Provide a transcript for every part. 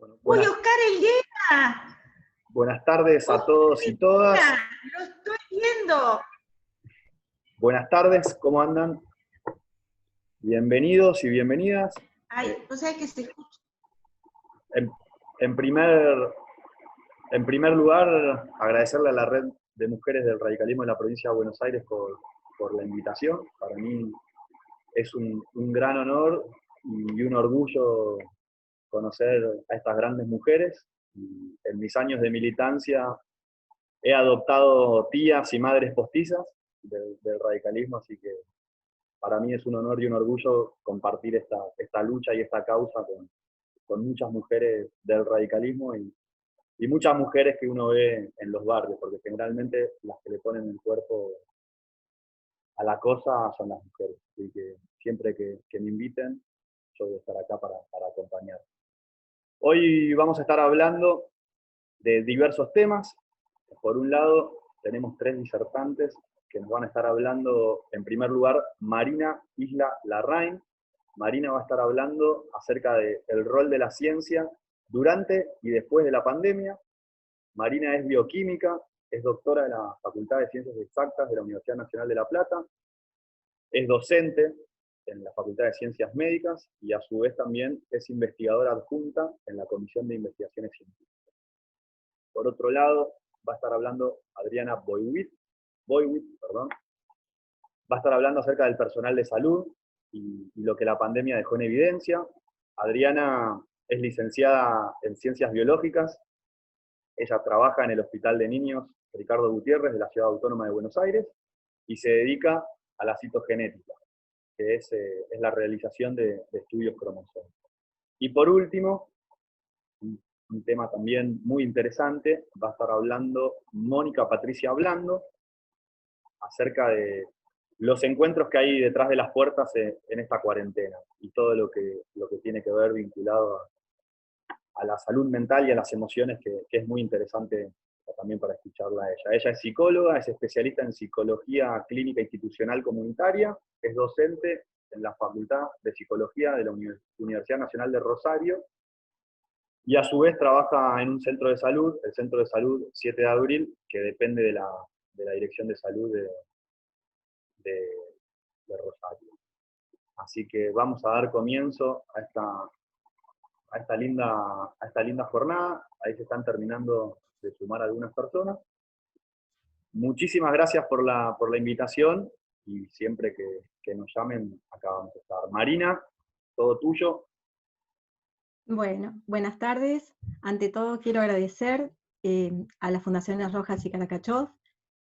Bueno, ¡Uy, Oscar Helguera! buenas tardes a todos y todas. ¡Lo estoy viendo! Buenas tardes, ¿cómo andan? Bienvenidos y bienvenidas. Ay, ¿vos sabés que se escucha? En primer lugar, agradecerle a la Red de Mujeres del Radicalismo de la Provincia de Buenos Aires por la invitación. Para mí es un gran honor y un orgullo conocer a estas grandes mujeres. Y en mis años de militancia he adoptado tías y madres postizas del radicalismo, así que para mí es un honor y un orgullo compartir esta lucha y esta causa con muchas mujeres del radicalismo y muchas mujeres que uno ve en los barrios, porque generalmente las que le ponen el cuerpo a la cosa son las mujeres. Así que siempre que me inviten, yo voy a estar acá para acompañar. Hoy vamos a estar hablando de diversos temas. Por un lado, tenemos 3 disertantes que nos van a estar hablando, en primer lugar, Marina Isla Larraín. Marina va a estar hablando acerca del rol de la ciencia durante y después de la pandemia. Marina es bioquímica, es doctora de la Facultad de Ciencias Exactas de la Universidad Nacional de La Plata, es docente en la Facultad de Ciencias Médicas y a su vez también es investigadora adjunta en la Comisión de Investigaciones Científicas. Por otro lado, va a estar hablando Adriana Boywit, va a estar hablando acerca del personal de salud y lo que la pandemia dejó en evidencia. Adriana es licenciada en Ciencias Biológicas, ella trabaja en el Hospital de Niños Ricardo Gutiérrez de la Ciudad Autónoma de Buenos Aires y se dedica a la citogenética, que es la realización de estudios cromosómicos. Y por último, un tema también muy interesante, va a estar hablando Mónica Patricia Blando acerca de los encuentros que hay detrás de las puertas en esta cuarentena y todo lo que tiene que ver vinculado a la salud mental y a las emociones, que es muy interesante también para escucharla a ella. Ella es psicóloga, es especialista en psicología clínica institucional comunitaria, es docente en la Facultad de Psicología de la Universidad Nacional de Rosario, y a su vez trabaja en un centro de salud, el Centro de Salud 7 de Abril, que depende de la Dirección de Salud de Rosario. Así que vamos a dar comienzo a esta linda jornada. Ahí se están terminando de sumar algunas personas. Muchísimas gracias por la invitación y siempre que nos llamen, acá vamos a estar. Marina, todo tuyo. Bueno, buenas tardes. Ante todo quiero agradecer a las Fundaciones Rojas y Caracachov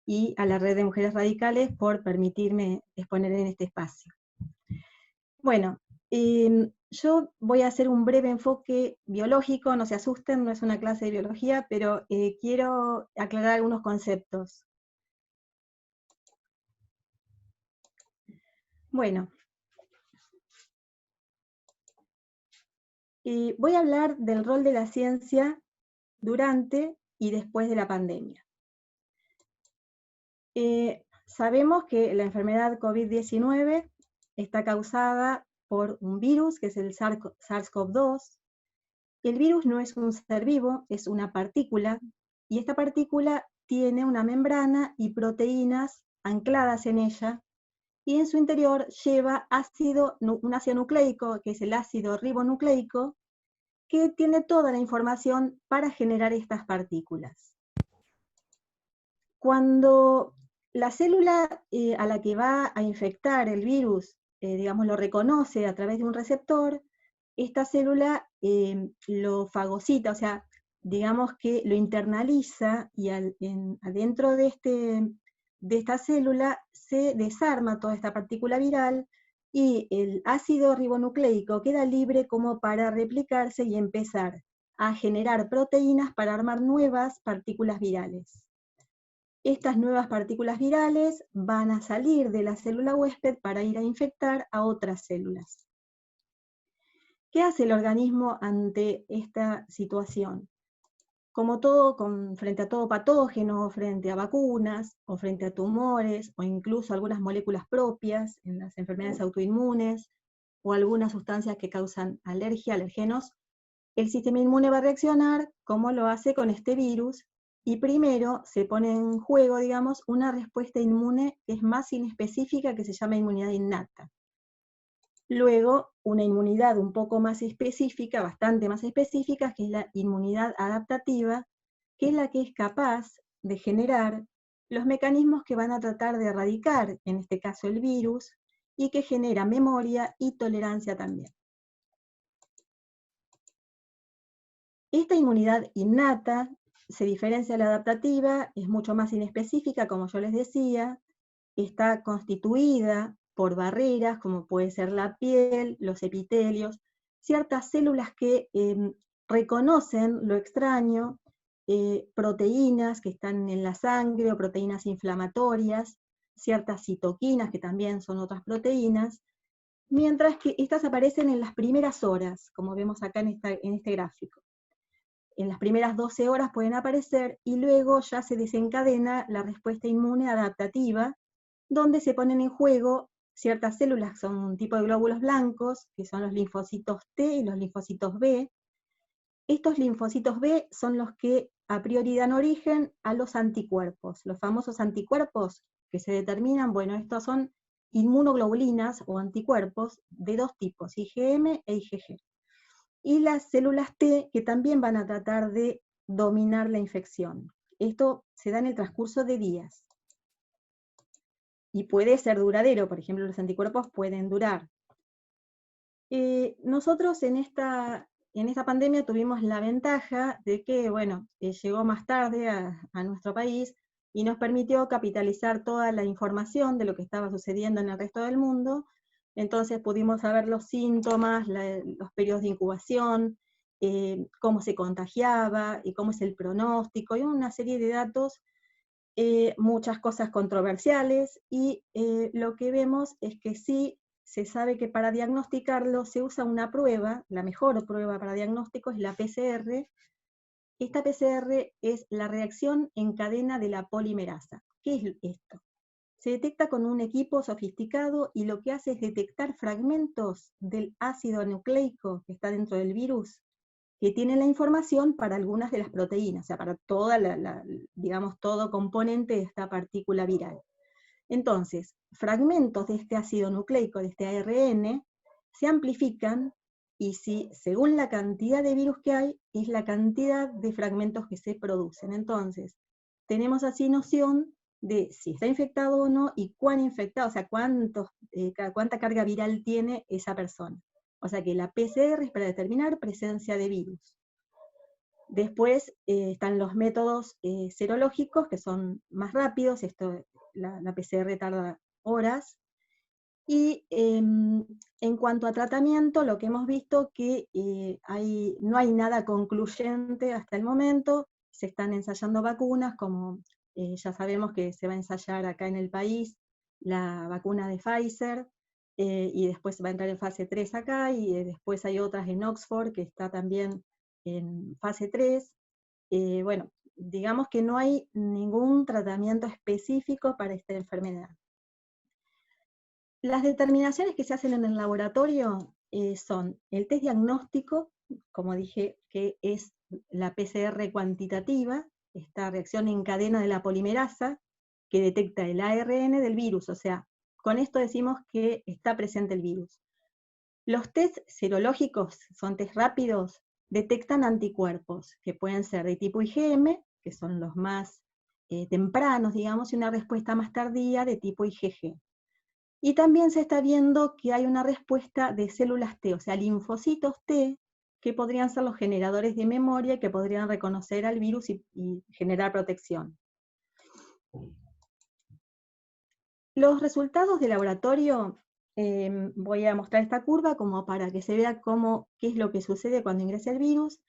y a la Red de Mujeres Radicales por permitirme exponer en este espacio. Bueno, yo voy a hacer un breve enfoque biológico, no se asusten, no es una clase de biología, pero quiero aclarar algunos conceptos. Bueno, voy a hablar del rol de la ciencia durante y después de la pandemia. Sabemos que la enfermedad COVID-19 está causada por un virus, que es el SARS-CoV-2. El virus no es un ser vivo, es una partícula, y esta partícula tiene una membrana y proteínas ancladas en ella, y en su interior lleva un ácido nucleico, que es el ácido ribonucleico, que tiene toda la información para generar estas partículas. Cuando la célula a la que va a infectar el virus, digamos, lo reconoce a través de un receptor, esta célula lo fagocita, o sea, digamos que lo internaliza y adentro de esta célula se desarma toda esta partícula viral y el ácido ribonucleico queda libre como para replicarse y empezar a generar proteínas para armar nuevas partículas virales. Estas nuevas partículas virales van a salir de la célula huésped para ir a infectar a otras células. ¿Qué hace el organismo ante esta situación? Como todo, frente a todo patógeno, frente a vacunas, o frente a tumores, o incluso algunas moléculas propias en las enfermedades autoinmunes, o algunas sustancias que causan alergia, alergenos, el sistema inmune va a reaccionar como lo hace con este virus, y primero se pone en juego, digamos, una respuesta inmune que es más inespecífica, que se llama inmunidad innata. Luego, una inmunidad un poco más específica, bastante más específica, que es la inmunidad adaptativa, que es la que es capaz de generar los mecanismos que van a tratar de erradicar, en este caso el virus, y que genera memoria y tolerancia también. Esta inmunidad innata se diferencia de la adaptativa, es mucho más inespecífica, como yo les decía, está constituida por barreras, como puede ser la piel, los epitelios, ciertas células que reconocen lo extraño, proteínas que están en la sangre o proteínas inflamatorias, ciertas citoquinas que también son otras proteínas, mientras que estas aparecen en las primeras horas, como vemos acá en este gráfico. En las primeras 12 horas pueden aparecer y luego ya se desencadena la respuesta inmune adaptativa, donde se ponen en juego ciertas células que son un tipo de glóbulos blancos, que son los linfocitos T y los linfocitos B. Estos linfocitos B son los que a priori dan origen a los anticuerpos. Los famosos anticuerpos que se determinan, bueno, estos son inmunoglobulinas o anticuerpos de dos tipos, IgM e IgG. Y las células T, que también van a tratar de dominar la infección. Esto se da en el transcurso de días. Y puede ser duradero, por ejemplo, los anticuerpos pueden durar. Nosotros en esta pandemia tuvimos la ventaja de que, bueno, llegó más tarde a nuestro país y nos permitió capitalizar toda la información de lo que estaba sucediendo en el resto del mundo. Entonces pudimos saber los síntomas, los periodos de incubación, cómo se contagiaba y cómo es el pronóstico, y una serie de datos, muchas cosas controversiales, y lo que vemos es que sí se sabe que para diagnosticarlo se usa una prueba, la mejor prueba para diagnóstico es la PCR. Esta PCR es la reacción en cadena de la polimerasa. ¿Qué es esto? Se detecta con un equipo sofisticado y lo que hace es detectar fragmentos del ácido nucleico que está dentro del virus, que tienen la información para algunas de las proteínas, o sea, para toda digamos, todo componente de esta partícula viral. Entonces, fragmentos de este ácido nucleico, de este ARN, se amplifican, y si, según la cantidad de virus que hay, es la cantidad de fragmentos que se producen. Entonces, tenemos así noción de si está infectado o no, y cuán infectado, o sea, cuánta carga viral tiene esa persona. O sea que la PCR es para determinar presencia de virus. Después están los métodos serológicos, que son más rápidos, la PCR tarda horas. Y en cuanto a tratamiento, lo que hemos visto que no hay nada concluyente hasta el momento. Se están ensayando vacunas, como ya sabemos que se va a ensayar acá en el país la vacuna de Pfizer, y después va a entrar en fase 3 acá, y después hay otras en Oxford que está también en fase 3. Bueno, digamos que no hay ningún tratamiento específico para esta enfermedad. Las determinaciones que se hacen en el laboratorio son el test diagnóstico, como dije, que es la PCR cuantitativa, esta reacción en cadena de la polimerasa, que detecta el ARN del virus, o sea, con esto decimos que está presente el virus. Los test serológicos, son test rápidos, detectan anticuerpos, que pueden ser de tipo IgM, que son los más tempranos, digamos, y una respuesta más tardía de tipo IgG. Y también se está viendo que hay una respuesta de células T, o sea, linfocitos T, que podrían ser los generadores de memoria, que podrían reconocer al virus y generar protección. Los resultados de laboratorio, voy a mostrar esta curva como para que se vea qué es lo que sucede cuando ingresa el virus.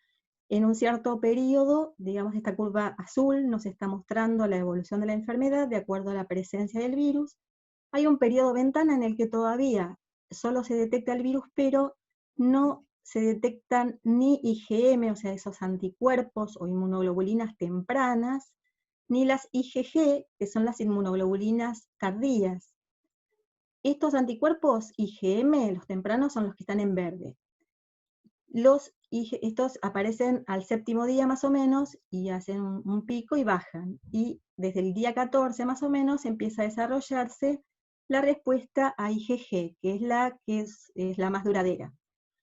En un cierto periodo, digamos, esta curva azul nos está mostrando la evolución de la enfermedad de acuerdo a la presencia del virus. Hay un periodo ventana en el que todavía solo se detecta el virus, pero no se detectan ni IgM, o sea, esos anticuerpos o inmunoglobulinas tempranas, ni las IgG, que son las inmunoglobulinas tardías. Estos anticuerpos IgM, los tempranos, son los que están en verde. Los y estos aparecen al 7º día más o menos, y hacen un pico y bajan. Y desde el día 14 más o menos empieza a desarrollarse la respuesta a IgG, que es la más duradera.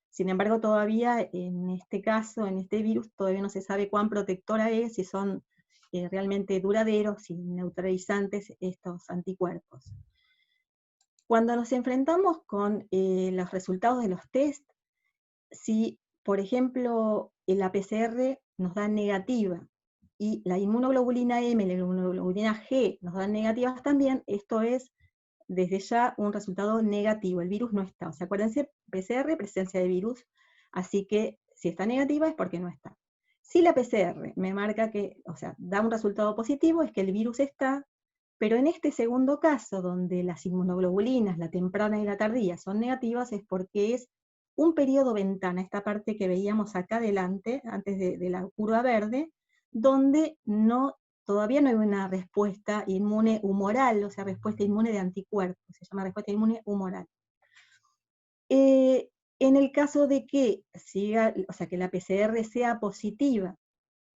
Sin embargo, todavía en este caso, en este virus, todavía no se sabe cuán protectora es, si son realmente duraderos y neutralizantes estos anticuerpos. Cuando nos enfrentamos con los resultados de los test, si, por ejemplo, la PCR nos da negativa y la inmunoglobulina M y la inmunoglobulina G nos dan negativas también, esto es desde ya un resultado negativo, el virus no está. O sea, acuérdense, PCR, presencia de virus, así que si está negativa es porque no está. Si la PCR me marca que, o sea, da un resultado positivo, es que el virus está, pero en este segundo caso, donde las inmunoglobulinas, la temprana y la tardía, son negativas, es porque es un periodo ventana, esta parte que veíamos acá adelante, antes de la curva verde, donde todavía no hay una respuesta inmune humoral, o sea, respuesta inmune de anticuerpos, se llama respuesta inmune humoral. En el caso de que o sea, que la PCR sea positiva,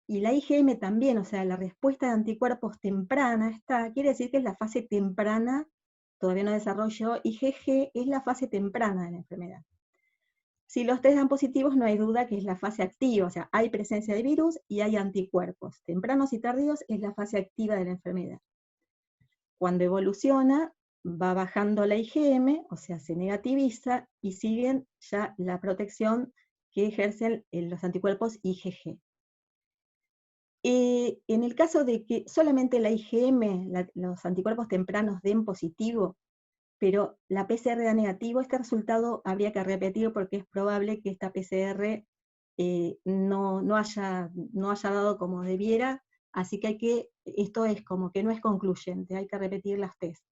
y la IgM también, o sea, la respuesta de anticuerpos temprana está, quiere decir que es la fase temprana, todavía no desarrolló, IgG es la fase temprana de la enfermedad. Si los test dan positivos, no hay duda que es la fase activa, o sea, hay presencia de virus y hay anticuerpos. Tempranos y tardíos es la fase activa de la enfermedad. Cuando evoluciona, va bajando la IgM, o sea, se negativiza, y siguen ya la protección que ejercen los anticuerpos IgG. En el caso de que solamente la IgM, los anticuerpos tempranos den positivo, pero la PCR da negativo, este resultado habría que repetir porque es probable que esta PCR no haya dado como debiera, así que esto es como que no es concluyente, hay que repetir las test.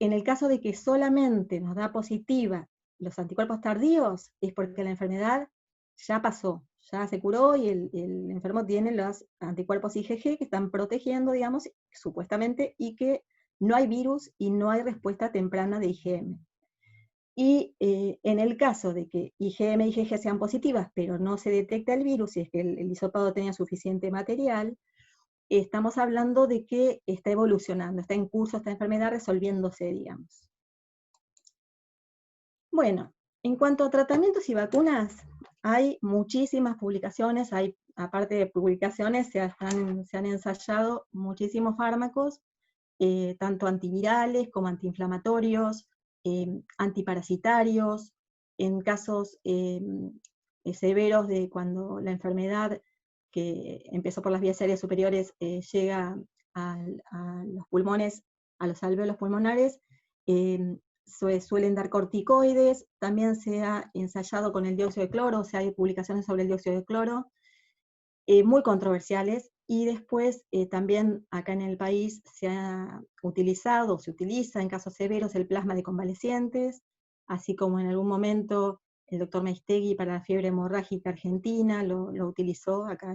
En el caso de que solamente nos da positiva los anticuerpos tardíos, es porque la enfermedad ya pasó, ya se curó y el enfermo tiene los anticuerpos IgG que están protegiendo, digamos, supuestamente, y que no hay virus y no hay respuesta temprana de IgM. Y en el caso de que IgM y IgG sean positivas, pero no se detecta el virus, y es que el hisopado tenía suficiente material, estamos hablando de que está evolucionando, está en curso esta enfermedad resolviéndose, digamos. Bueno, en cuanto a tratamientos y vacunas, hay muchísimas publicaciones, aparte de publicaciones, se han ensayado muchísimos fármacos, tanto antivirales como antiinflamatorios, antiparasitarios, en casos severos de cuando la enfermedad que empezó por las vías aéreas superiores llega a los pulmones, a los alvéolos pulmonares, suelen dar corticoides, también se ha ensayado con el dióxido de cloro, o sea, hay publicaciones sobre el dióxido de cloro, muy controversiales, y después también acá en el país se ha utilizado, se utiliza en casos severos el plasma de convalecientes, así como en algún momento el doctor Meistegui para la fiebre hemorrágica argentina lo utilizó acá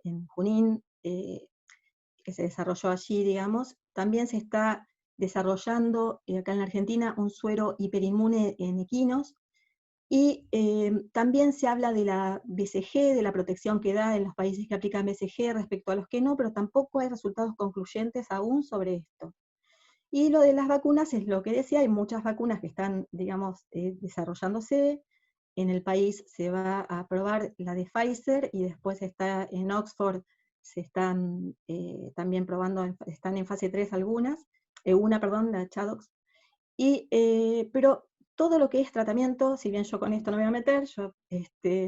en Junín, que se desarrolló allí, digamos. También se está desarrollando acá en la Argentina un suero hiperinmune en equinos, y también se habla de la BCG, de la protección que da en los países que aplican BCG respecto a los que no, pero tampoco hay resultados concluyentes aún sobre esto. Y lo de las vacunas es lo que decía, hay muchas vacunas que están, digamos, desarrollándose. En el país se va a aprobar la de Pfizer, y después está en Oxford, se están también probando, están en fase 3 algunas, la Chadox. Pero todo lo que es tratamiento, si bien yo con esto no me voy a meter,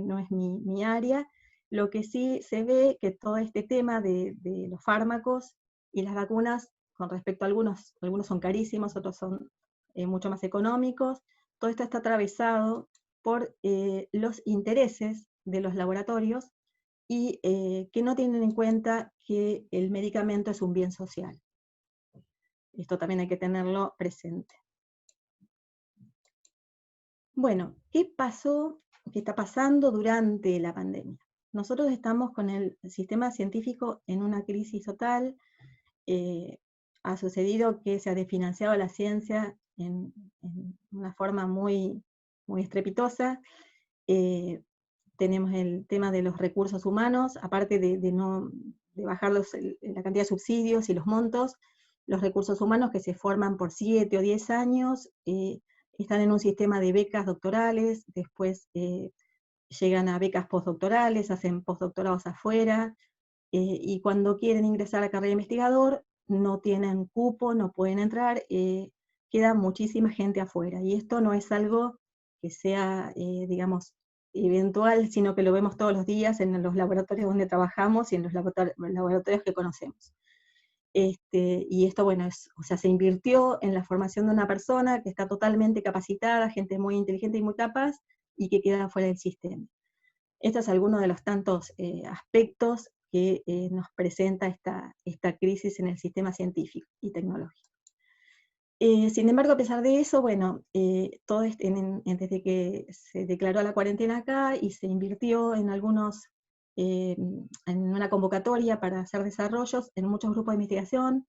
no es mi área, lo que sí se ve que todo este tema de los fármacos y las vacunas, con respecto a algunos son carísimos, otros son mucho más económicos, todo esto está atravesado por los intereses de los laboratorios, y que no tienen en cuenta que el medicamento es un bien social. Esto también hay que tenerlo presente. Bueno, ¿qué pasó, qué está pasando durante la pandemia? Nosotros estamos con el sistema científico en una crisis total. Ha sucedido que se ha desfinanciado la ciencia en una forma muy, muy estrepitosa. tenemos el tema de los recursos humanos, aparte de bajar la cantidad de subsidios y los montos, los recursos humanos que se forman por 7 o 10 años, están en un sistema de becas doctorales, después llegan a becas postdoctorales, hacen postdoctorados afuera, y cuando quieren ingresar a la carrera de investigador, no tienen cupo, no pueden entrar, queda muchísima gente afuera, y esto no es algo que sea, digamos, eventual, sino que lo vemos todos los días en los laboratorios donde trabajamos y en los laboratorios que conocemos. Y esto, bueno, o sea, se invirtió en la formación de una persona que está totalmente capacitada, gente muy inteligente y muy capaz, y que queda fuera del sistema. Esto es alguno de los tantos aspectos que nos presenta esta crisis en el sistema científico y tecnológico. Sin embargo, a pesar de eso, bueno, desde que se declaró la cuarentena acá y se invirtió en en una convocatoria para hacer desarrollos en muchos grupos de investigación,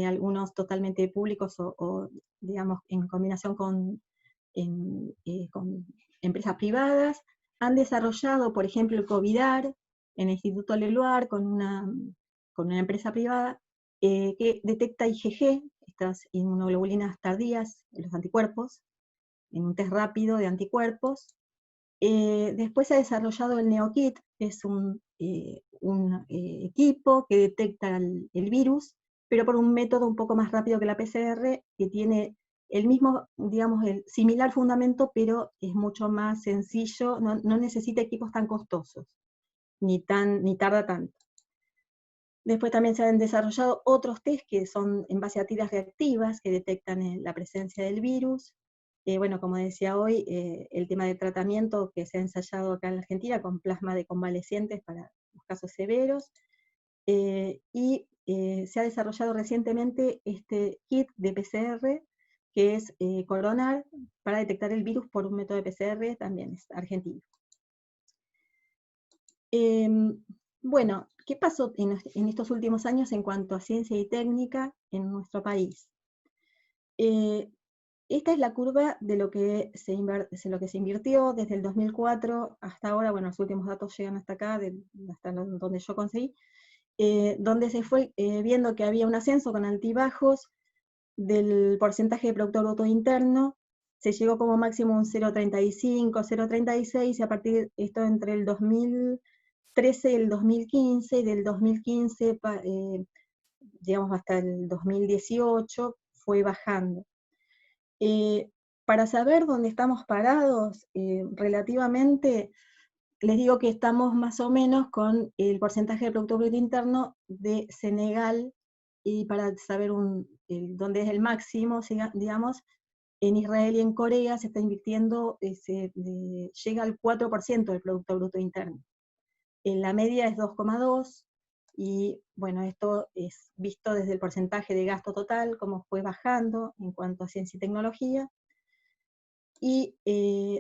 algunos totalmente públicos o digamos, en combinación con empresas privadas, han desarrollado, por ejemplo, el COVIDAR en el Instituto Leluar con una empresa privada que detecta IgG, estas inmunoglobulinas tardías, los anticuerpos, en un test rápido de anticuerpos. Después se ha desarrollado el NeoKit, que es un equipo que detecta el virus, pero por un método un poco más rápido que la PCR, que tiene el mismo, digamos, el similar fundamento, pero es mucho más sencillo, no necesita equipos tan costosos, ni tarda tanto. Después también se han desarrollado otros test que son en base a tiras reactivas que detectan la presencia del virus. Bueno, como decía hoy, el tema de tratamiento que se ha ensayado acá en la Argentina con plasma de convalecientes para los casos severos. Y se ha desarrollado recientemente este kit de PCR, que es Coronar, para detectar el virus por un método de PCR, también es argentino. Bueno, ¿qué pasó en estos últimos años en cuanto a ciencia y técnica en nuestro país? Esta es la curva de lo que se invirtió desde el 2004 hasta ahora. Bueno, los últimos datos llegan hasta acá, hasta donde yo conseguí, donde se fue viendo que había un ascenso con altibajos del porcentaje de Producto Bruto Interno. Se llegó como máximo un 0,35, 0,36, y a partir de esto entre el 2013 y el 2015, y del 2015 digamos hasta el 2018 fue bajando. Para saber dónde estamos parados, relativamente, les digo que estamos más o menos con el porcentaje de Producto Bruto Interno de Senegal, y para saber dónde es el máximo, digamos, en Israel y en Corea se está invirtiendo, llega al 4% del Producto Bruto Interno. La media es 2,2%, y bueno, esto es visto desde el porcentaje de gasto total, cómo fue bajando en cuanto a ciencia y tecnología. Y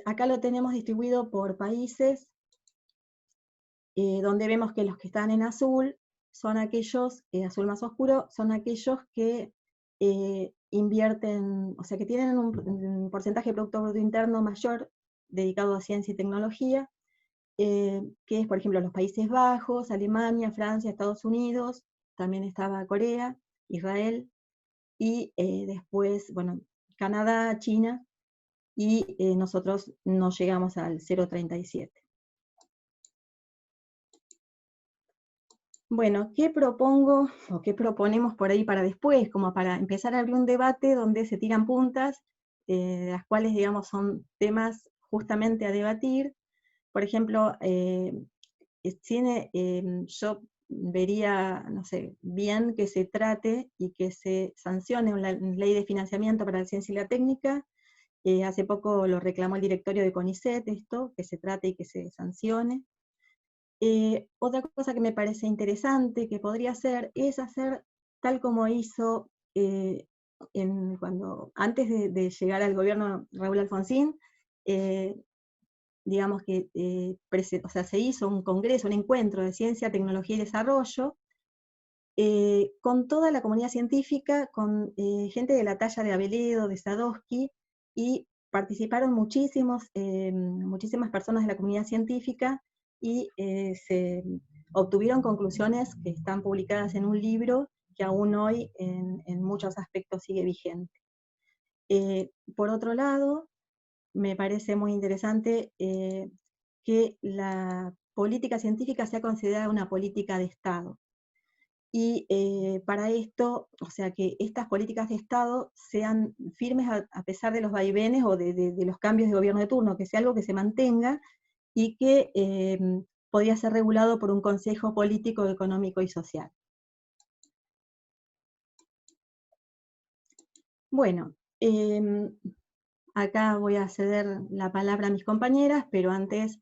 acá lo tenemos distribuido por países, donde vemos que los que están en azul son aquellos, azul más oscuro, son aquellos que invierten, o sea, que tienen un porcentaje de Producto Bruto Interno mayor dedicado a ciencia y tecnología, que es, por ejemplo, los Países Bajos, Alemania, Francia, Estados Unidos, también estaba Corea, Israel, y después, bueno, Canadá, China, y nosotros no llegamos al 0,37. Bueno, ¿qué propongo o qué proponemos por ahí para después? Como para empezar a abrir un debate donde se tiran puntas, las cuales, digamos, son temas justamente a debatir. Por ejemplo, yo vería, no sé, bien que se trate y que se sancione una ley de financiamiento para la ciencia y la técnica. Hace poco lo reclamó el directorio de CONICET, esto, que se trate y que se sancione. Otra cosa que me parece interesante que podría hacer es hacer tal como hizo antes de llegar al gobierno Raúl Alfonsín, digamos que se hizo un congreso, un encuentro de ciencia, tecnología y desarrollo, con toda la comunidad científica, con gente de la talla de Abeledo, de Sadowski, y participaron muchísimas personas de la comunidad científica y se obtuvieron conclusiones que están publicadas en un libro que aún hoy en muchos aspectos sigue vigente. Por otro lado, me parece muy interesante que la política científica sea considerada una política de Estado. Y para esto, o sea, que estas políticas de Estado sean firmes a pesar de los vaivenes o de los cambios de gobierno de turno, que sea algo que se mantenga y que podría ser regulado por un Consejo Político, Económico y Social. Bueno, acá voy a ceder la palabra a mis compañeras, pero antes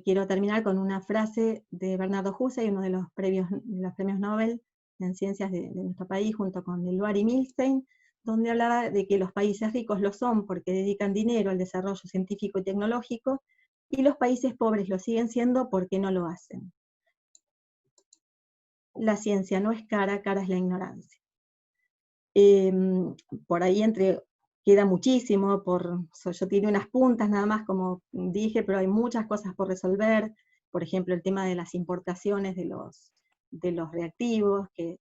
quiero terminar con una frase de Bernardo Hussey, uno de los premios Nobel en ciencias de nuestro país, junto con Eluard y Milstein, donde hablaba de que los países ricos lo son porque dedican dinero al desarrollo científico y tecnológico, y los países pobres lo siguen siendo porque no lo hacen. La ciencia no es cara, cara es la ignorancia. Por ahí queda muchísimo, yo tiré unas puntas nada más, como dije, pero hay muchas cosas por resolver. Por ejemplo, el tema de las importaciones de los reactivos, que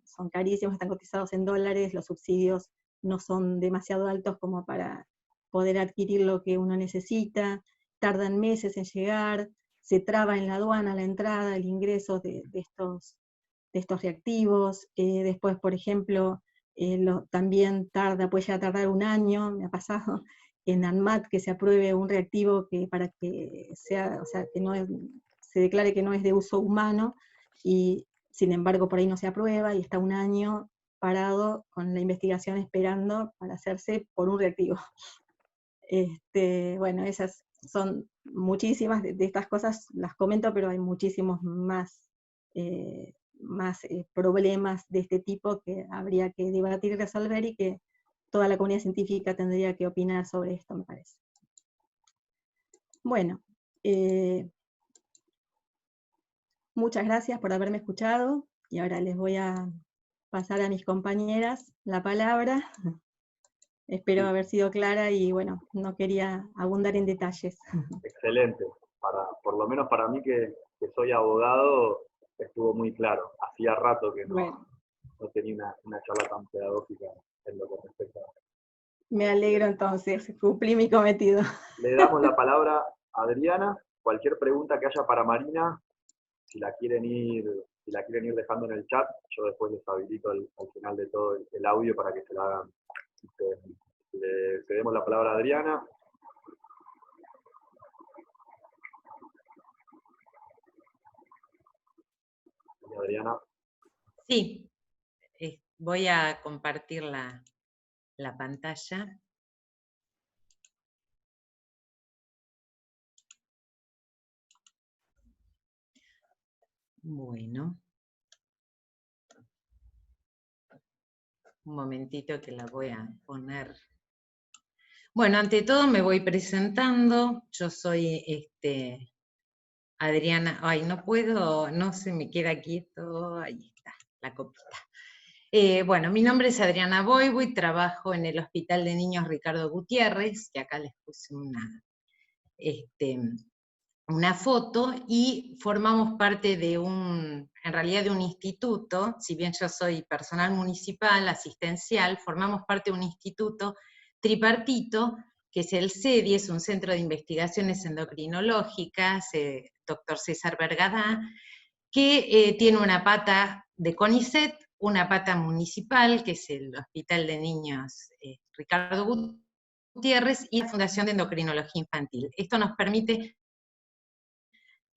son carísimos, están cotizados en dólares, los subsidios no son demasiado altos como para poder adquirir lo que uno necesita, tardan meses en llegar, se traba en la aduana la entrada, el ingreso de estos reactivos. Después, por ejemplo, también puede llegar a tardar un año, me ha pasado en ANMAT que se apruebe un reactivo para que sea, o sea, que se declare que no es de uso humano, y sin embargo por ahí no se aprueba, y está un año parado con la investigación esperando para hacerse por un reactivo. Bueno, esas son muchísimas de estas cosas, las comento, pero hay muchísimos más problemas de este tipo que habría que debatir y resolver, y que toda la comunidad científica tendría que opinar sobre esto, me parece. Bueno, muchas gracias por haberme escuchado, y ahora les voy a pasar a mis compañeras la palabra. Espero haber sido clara y bueno, no quería abundar en detalles. Excelente. Por lo menos para mí que soy abogado, estuvo muy claro. Hacía rato que no tenía una charla tan pedagógica en lo que respecta. Me alegro entonces, cumplí mi cometido. Le damos la palabra a Adriana. Cualquier pregunta que haya para Marina, si la quieren ir dejando en el chat, yo después les habilito al final de todo el audio para que se la hagan ustedes. Le cedemos la palabra a Adriana. Adriana. Sí, voy a compartir la pantalla. Bueno. Un momentito que la voy a poner. Bueno, ante todo me voy presentando. Yo soy Adriana. Ay, no puedo, no se me queda quieto. Ahí está, la copita. Bueno, mi nombre es Adriana Boivoy, trabajo en el Hospital de Niños Ricardo Gutiérrez, que acá les puse una foto, y formamos parte en realidad de un instituto. Si bien yo soy personal municipal, asistencial, formamos parte de un instituto tripartito, que es el CEDI, es un Centro de Investigaciones Endocrinológicas, doctor César Bergadá, que tiene una pata de CONICET, una pata municipal, que es el Hospital de Niños Ricardo Gutiérrez, y la Fundación de Endocrinología Infantil. Esto nos permite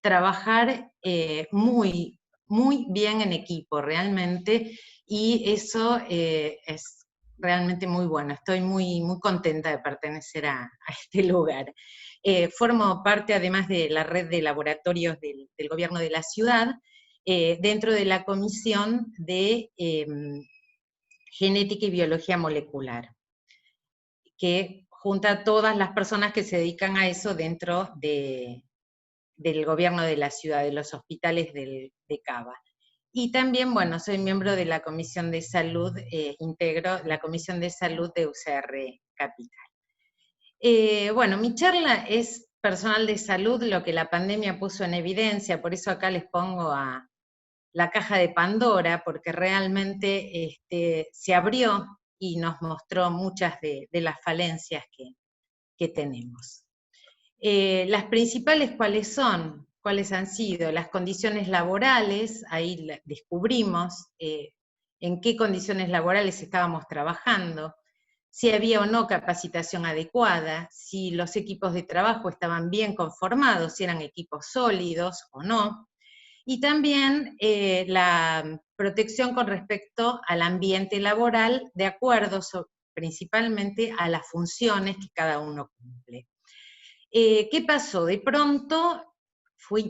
trabajar muy, muy bien en equipo, realmente, y eso es realmente muy bueno. Estoy muy, muy contenta de pertenecer a este lugar. Formo parte, además de la red de laboratorios del gobierno de la ciudad, dentro de la Comisión de Genética y Biología Molecular, que junta a todas las personas que se dedican a eso dentro del gobierno de la ciudad, de los hospitales de Cava. Y también, bueno, soy miembro de la Comisión de Salud, integro la Comisión de Salud de UCR Capital. Bueno, mi charla es personal de salud, lo que la pandemia puso en evidencia, por eso acá les pongo a la caja de Pandora, porque realmente se abrió y nos mostró muchas de las falencias que tenemos. Las principales, ¿cuáles son? ¿Cuáles han sido? Las condiciones laborales, ahí descubrimos en qué condiciones laborales estábamos trabajando, si había o no capacitación adecuada, si los equipos de trabajo estaban bien conformados, si eran equipos sólidos o no, y también la protección con respecto al ambiente laboral, de acuerdo principalmente a las funciones que cada uno cumple. ¿Qué pasó? De pronto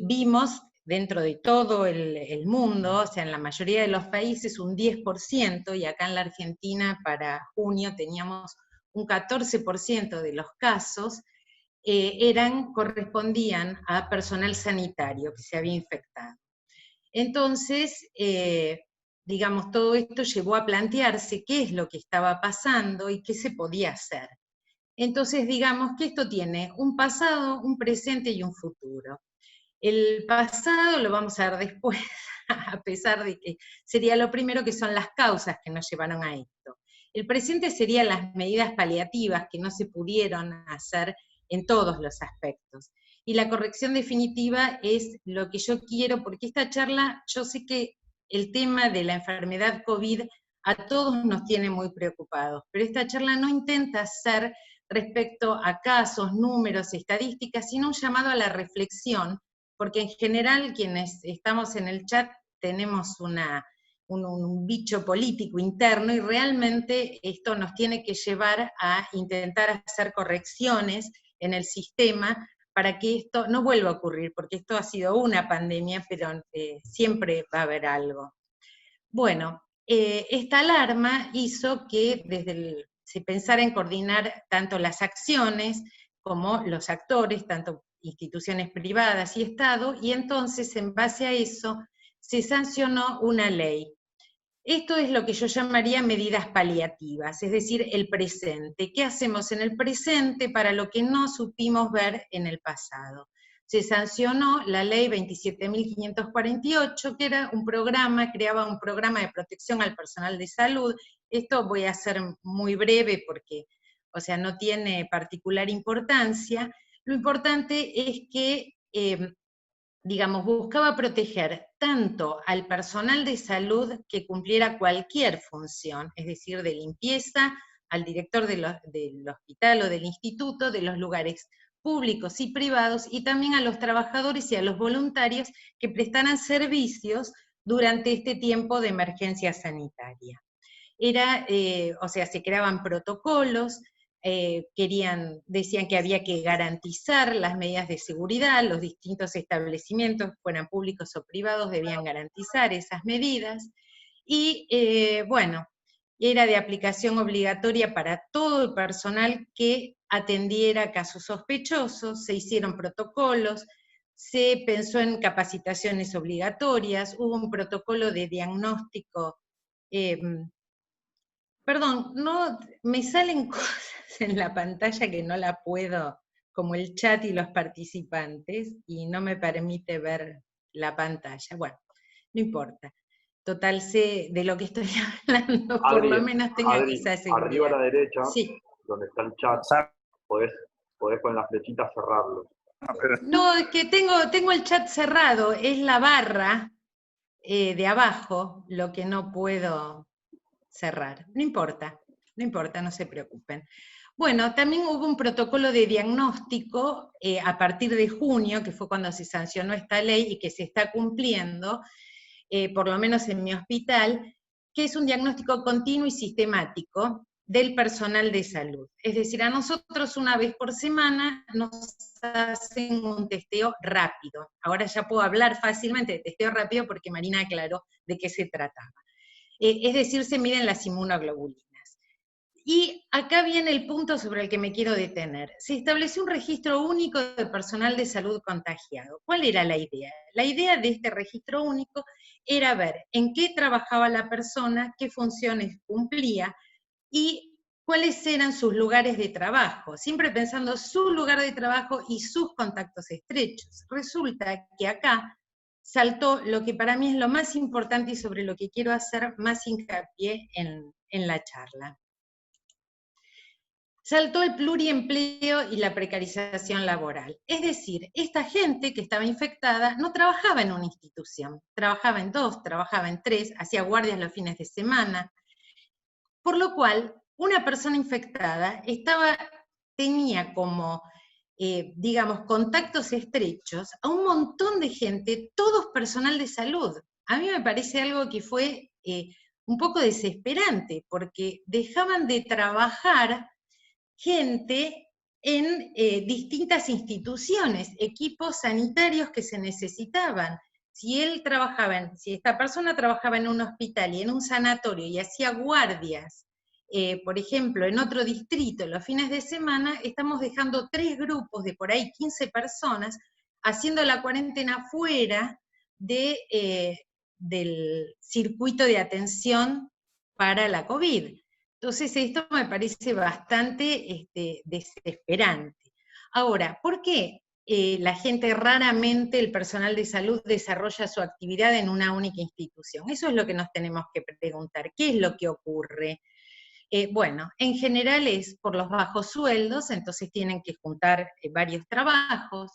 vimos dentro de todo el mundo, o sea, en la mayoría de los países un 10%, y acá en la Argentina para junio teníamos un 14% de los casos, correspondían a personal sanitario que se había infectado. Entonces, digamos, todo esto llevó a plantearse qué es lo que estaba pasando y qué se podía hacer. Entonces, digamos que esto tiene un pasado, un presente y un futuro. El pasado lo vamos a ver después, a pesar de que sería lo primero, que son las causas que nos llevaron a esto. El presente serían las medidas paliativas que no se pudieron hacer en todos los aspectos. Y la corrección definitiva es lo que yo quiero, porque esta charla, yo sé que el tema de la enfermedad COVID a todos nos tiene muy preocupados, pero esta charla no intenta ser respecto a casos, números, estadísticas, sino un llamado a la reflexión, porque en general quienes estamos en el chat tenemos un bicho político interno, y realmente esto nos tiene que llevar a intentar hacer correcciones en el sistema para que esto no vuelva a ocurrir, porque esto ha sido una pandemia, pero siempre va a haber algo. Bueno, esta alarma hizo que se pensara en coordinar tanto las acciones como los actores, tanto instituciones privadas y Estado, y entonces en base a eso se sancionó una ley. Esto es lo que yo llamaría medidas paliativas, es decir, el presente. ¿Qué hacemos en el presente para lo que no supimos ver en el pasado? Se sancionó la ley 27.548, que era un programa, creaba un programa de protección al personal de salud. Esto voy a ser muy breve porque, o sea, no tiene particular importancia. Lo importante es que digamos, buscaba proteger tanto al personal de salud que cumpliera cualquier función, es decir, de limpieza, al director del hospital o del instituto, de los lugares públicos y privados, y también a los trabajadores y a los voluntarios que prestaran servicios durante este tiempo de emergencia sanitaria. O sea, se creaban protocolos, decían que había que garantizar las medidas de seguridad, los distintos establecimientos, fueran públicos o privados, debían garantizar esas medidas, y bueno, era de aplicación obligatoria para todo el personal que atendiera casos sospechosos, se hicieron protocolos, se pensó en capacitaciones obligatorias, hubo un protocolo de diagnóstico. Perdón, no, me salen cosas en la pantalla que no la puedo, como el chat y los participantes, y no me permite ver la pantalla. Bueno, no importa. Total, sé de lo que estoy hablando, por lo menos tengo esa seguridad. Arriba a la derecha, sí, donde está el chat, podés con la flechita cerrarlo. No, es que tengo el chat cerrado, es la barra de abajo lo que no puedo cerrar. No importa, no se preocupen. Bueno, también hubo un protocolo de diagnóstico a partir de junio, que fue cuando se sancionó esta ley y que se está cumpliendo, por lo menos en mi hospital, que es un diagnóstico continuo y sistemático del personal de salud. Es decir, a nosotros una vez por semana nos hacen un testeo rápido. Ahora ya puedo hablar fácilmente de testeo rápido porque Marina aclaró de qué se trataba. Es decir, se miden las inmunoglobulinas. Y acá viene el punto sobre el que me quiero detener. Se estableció un registro único de personal de salud contagiado. ¿Cuál era la idea? La idea de este registro único era ver en qué trabajaba la persona, qué funciones cumplía, y cuáles eran sus lugares de trabajo, siempre pensando su lugar de trabajo y sus contactos estrechos. Resulta que acá saltó lo que para mí es lo más importante y sobre lo que quiero hacer más hincapié en la charla. Saltó el pluriempleo y la precarización laboral. Es decir, esta gente que estaba infectada no trabajaba en una institución, trabajaba en 2, trabajaba en 3, hacía guardias los fines de semana, por lo cual una persona infectada tenía como, digamos, contactos estrechos a un montón de gente, todos personal de salud. A mí me parece algo que fue un poco desesperante, porque dejaban de trabajar gente en distintas instituciones, equipos sanitarios que se necesitaban. Si esta persona trabajaba en un hospital y en un sanatorio y hacía guardias, por ejemplo, en otro distrito los fines de semana, estamos dejando 3 grupos de por ahí 15 personas haciendo la cuarentena fuera del circuito de atención para la COVID. Entonces esto me parece bastante desesperante. Ahora, ¿por qué la gente raramente, el personal de salud, desarrolla su actividad en una única institución? Eso es lo que nos tenemos que preguntar. ¿Qué es lo que ocurre? Bueno, en general es por los bajos sueldos, entonces tienen que juntar varios trabajos.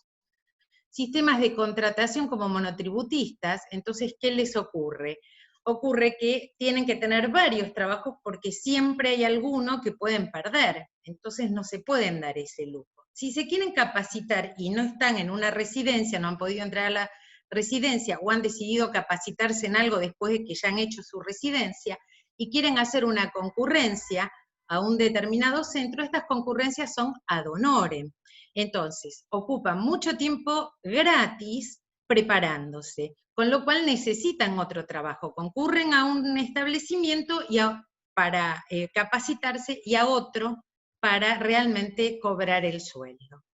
Sistemas de contratación como monotributistas, entonces, ¿qué les ocurre? Ocurre que tienen que tener varios trabajos porque siempre hay alguno que pueden perder, entonces no se pueden dar ese lujo. Si se quieren capacitar y no están en una residencia, no han podido entrar a la residencia o han decidido capacitarse en algo después de que ya han hecho su residencia y quieren hacer una concurrencia a un determinado centro, estas concurrencias son ad honorem. Entonces, ocupan mucho tiempo gratis preparándose, con lo cual necesitan otro trabajo, concurren a un establecimiento para capacitarse y a otro para realmente cobrar el sueldo.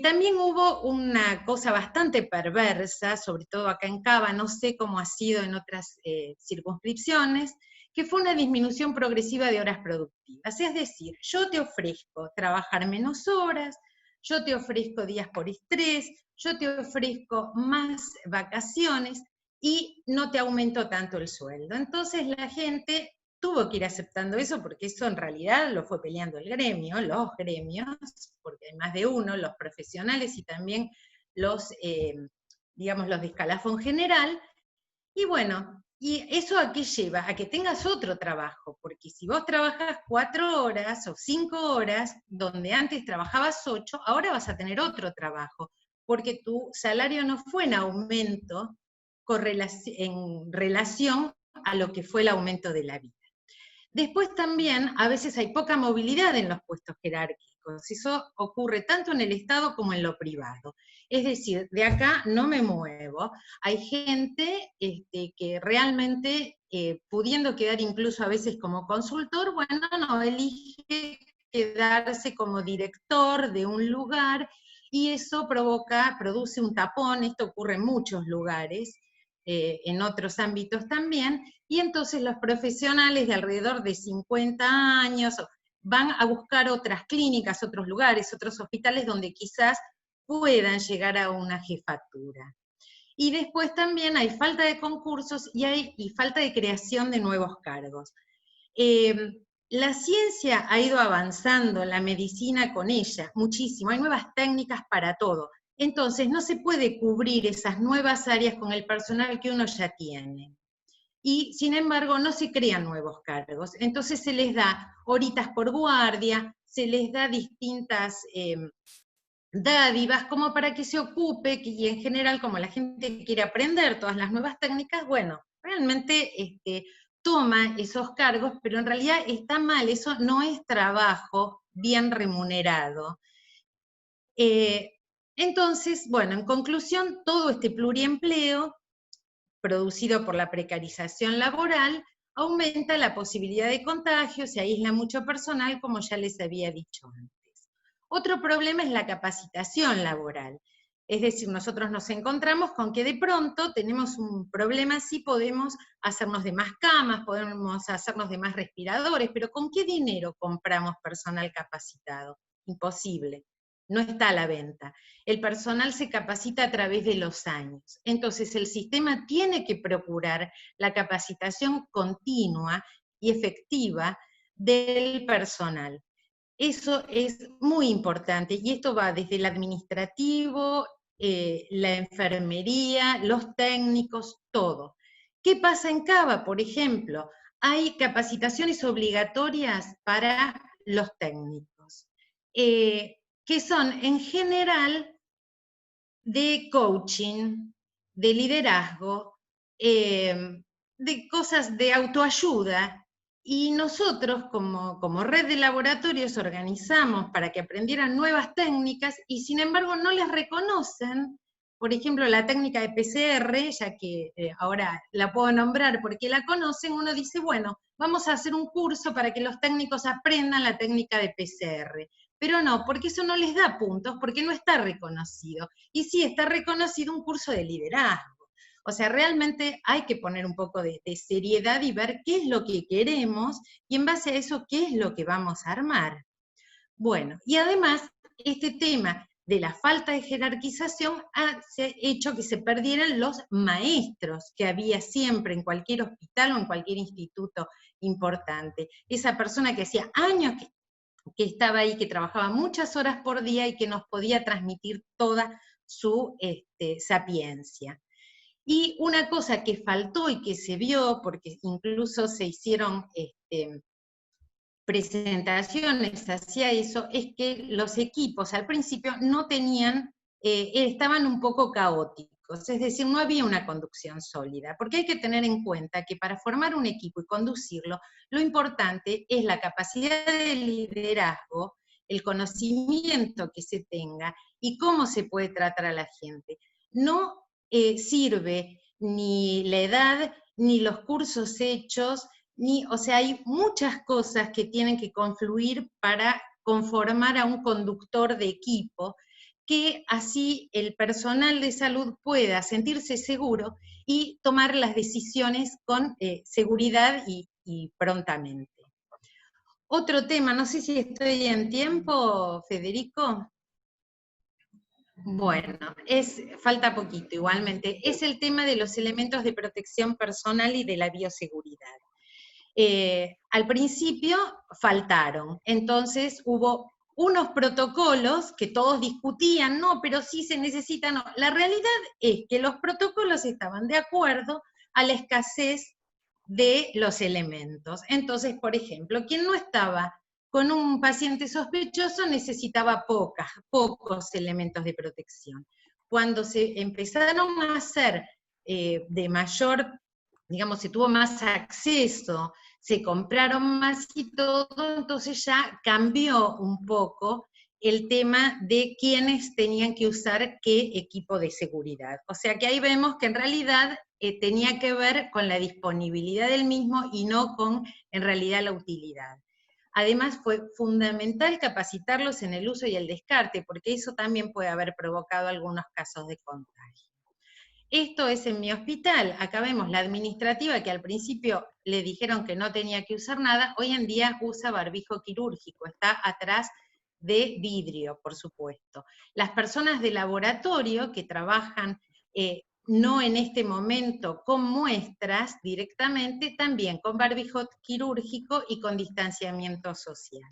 También hubo una cosa bastante perversa, sobre todo acá en Cava, no sé cómo ha sido en otras circunscripciones, que fue una disminución progresiva de horas productivas. Es decir, yo te ofrezco trabajar menos horas, yo te ofrezco días por estrés, yo te ofrezco más vacaciones y no te aumento tanto el sueldo. Entonces la gente tuvo que ir aceptando eso, porque eso en realidad lo fue peleando el gremio, los gremios, porque hay más de uno, los profesionales y también digamos, los de escalafón general. Y bueno, ¿y eso a qué lleva? A que tengas otro trabajo, porque si vos trabajas 4 horas o 5 horas, donde antes trabajabas 8, ahora vas a tener otro trabajo, porque tu salario no fue en aumento en relación a lo que fue el aumento de la vida. Después también, a veces hay poca movilidad en los puestos jerárquicos, eso ocurre tanto en el Estado como en lo privado. Es decir, de acá no me muevo, hay gente que realmente, pudiendo quedar incluso a veces como consultor, bueno, no, elige quedarse como director de un lugar, y eso produce un tapón, esto ocurre en muchos lugares, en otros ámbitos también, y entonces los profesionales de alrededor de 50 años van a buscar otras clínicas, otros lugares, otros hospitales donde quizás puedan llegar a una jefatura. Y después también hay falta de concursos y falta de creación de nuevos cargos. La ciencia ha ido avanzando, la medicina con ella, muchísimo, hay nuevas técnicas para todo. Entonces no se puede cubrir esas nuevas áreas con el personal que uno ya tiene. Y sin embargo no se crean nuevos cargos. Entonces se les da horitas por guardia, se les da distintas dádivas como para que se ocupe, y en general como la gente quiere aprender todas las nuevas técnicas, bueno, realmente toma esos cargos, pero en realidad está mal, eso no es trabajo bien remunerado. Entonces, bueno, en conclusión, todo este pluriempleo producido por la precarización laboral aumenta la posibilidad de contagio, se aísla mucho personal, como ya les había dicho antes. Otro problema es la capacitación laboral. Es decir, nosotros nos encontramos con que de pronto tenemos un problema así, podemos hacernos de más camas, podemos hacernos de más respiradores, pero ¿con qué dinero compramos personal capacitado? Imposible, no está a la venta. El personal se capacita a través de los años. Entonces el sistema tiene que procurar la capacitación continua y efectiva del personal. Eso es muy importante, y esto va desde el administrativo, la enfermería, los técnicos, todo. ¿Qué pasa en Cava, por ejemplo? Hay capacitaciones obligatorias para los técnicos, que son en general de coaching, de liderazgo, de cosas de autoayuda, y nosotros como red de laboratorios organizamos para que aprendieran nuevas técnicas, y sin embargo no les reconocen, por ejemplo, la técnica de PCR, ya que ahora la puedo nombrar porque la conocen. Uno dice, bueno, vamos a hacer un curso para que los técnicos aprendan la técnica de PCR. Pero no, porque eso no les da puntos, porque no está reconocido. Y sí está reconocido un curso de liderazgo. O sea, realmente hay que poner un poco de seriedad y ver qué es lo que queremos, y en base a eso, qué es lo que vamos a armar. Bueno, y además, este tema de la falta de jerarquización ha hecho que se perdieran los maestros que había siempre en cualquier hospital o en cualquier instituto importante. Esa persona que hacía años que estaba ahí, que trabajaba muchas horas por día y que nos podía transmitir toda su sapiencia. Y una cosa que faltó y que se vio, porque incluso se hicieron presentaciones hacia eso, es que los equipos al principio no tenían, estaban un poco caóticos, es decir, no había una conducción sólida, porque hay que tener en cuenta que para formar un equipo y conducirlo, lo importante es la capacidad de liderazgo, el conocimiento que se tenga y cómo se puede tratar a la gente. No sirve ni la edad, ni los cursos hechos, o sea, hay muchas cosas que tienen que confluir para conformar a un conductor de equipo, que así el personal de salud pueda sentirse seguro y tomar las decisiones con seguridad y prontamente. Otro tema, no sé si estoy en tiempo, Federico. Bueno, falta poquito igualmente, es el tema de los elementos de protección personal y de la bioseguridad. Al principio faltaron, entonces hubo unos protocolos que todos discutían, no, pero sí se necesitan, no. La realidad es que los protocolos estaban de acuerdo a la escasez de los elementos. Entonces, por ejemplo, quien no estaba con un paciente sospechoso necesitaba pocos elementos de protección. Cuando se empezaron a hacer de mayor, digamos, se tuvo más acceso, se compraron más y todo, entonces ya cambió un poco el tema de quiénes tenían que usar qué equipo de seguridad. O sea que ahí vemos que en realidad tenía que ver con la disponibilidad del mismo y no con, en realidad, la utilidad. Además, fue fundamental capacitarlos en el uso y el descarte, porque eso también puede haber provocado algunos casos de contagio. Esto es en mi hospital. Acá vemos la administrativa, que al principio le dijeron que no tenía que usar nada, hoy en día usa barbijo quirúrgico, está atrás de vidrio, por supuesto. Las personas de laboratorio que trabajan no en este momento con muestras directamente, también con barbijo quirúrgico y con distanciamiento social.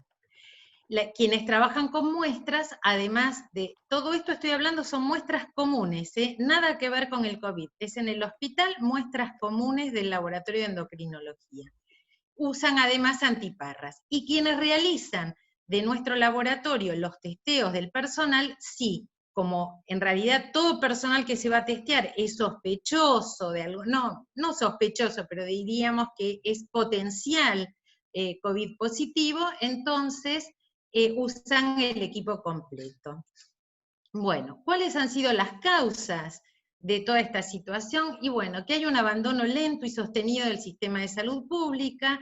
Quienes trabajan con muestras, además de todo esto estoy hablando, son muestras comunes, nada que ver con el COVID, es en el hospital muestras comunes del laboratorio de endocrinología. Usan además antiparras. Y quienes realizan de nuestro laboratorio los testeos del personal, sí, como en realidad todo personal que se va a testear es sospechoso de algo, no sospechoso, pero diríamos que es potencial COVID positivo, entonces usan el equipo completo. Bueno, ¿cuáles han sido las causas de toda esta situación? Y bueno, que hay un abandono lento y sostenido del sistema de salud pública,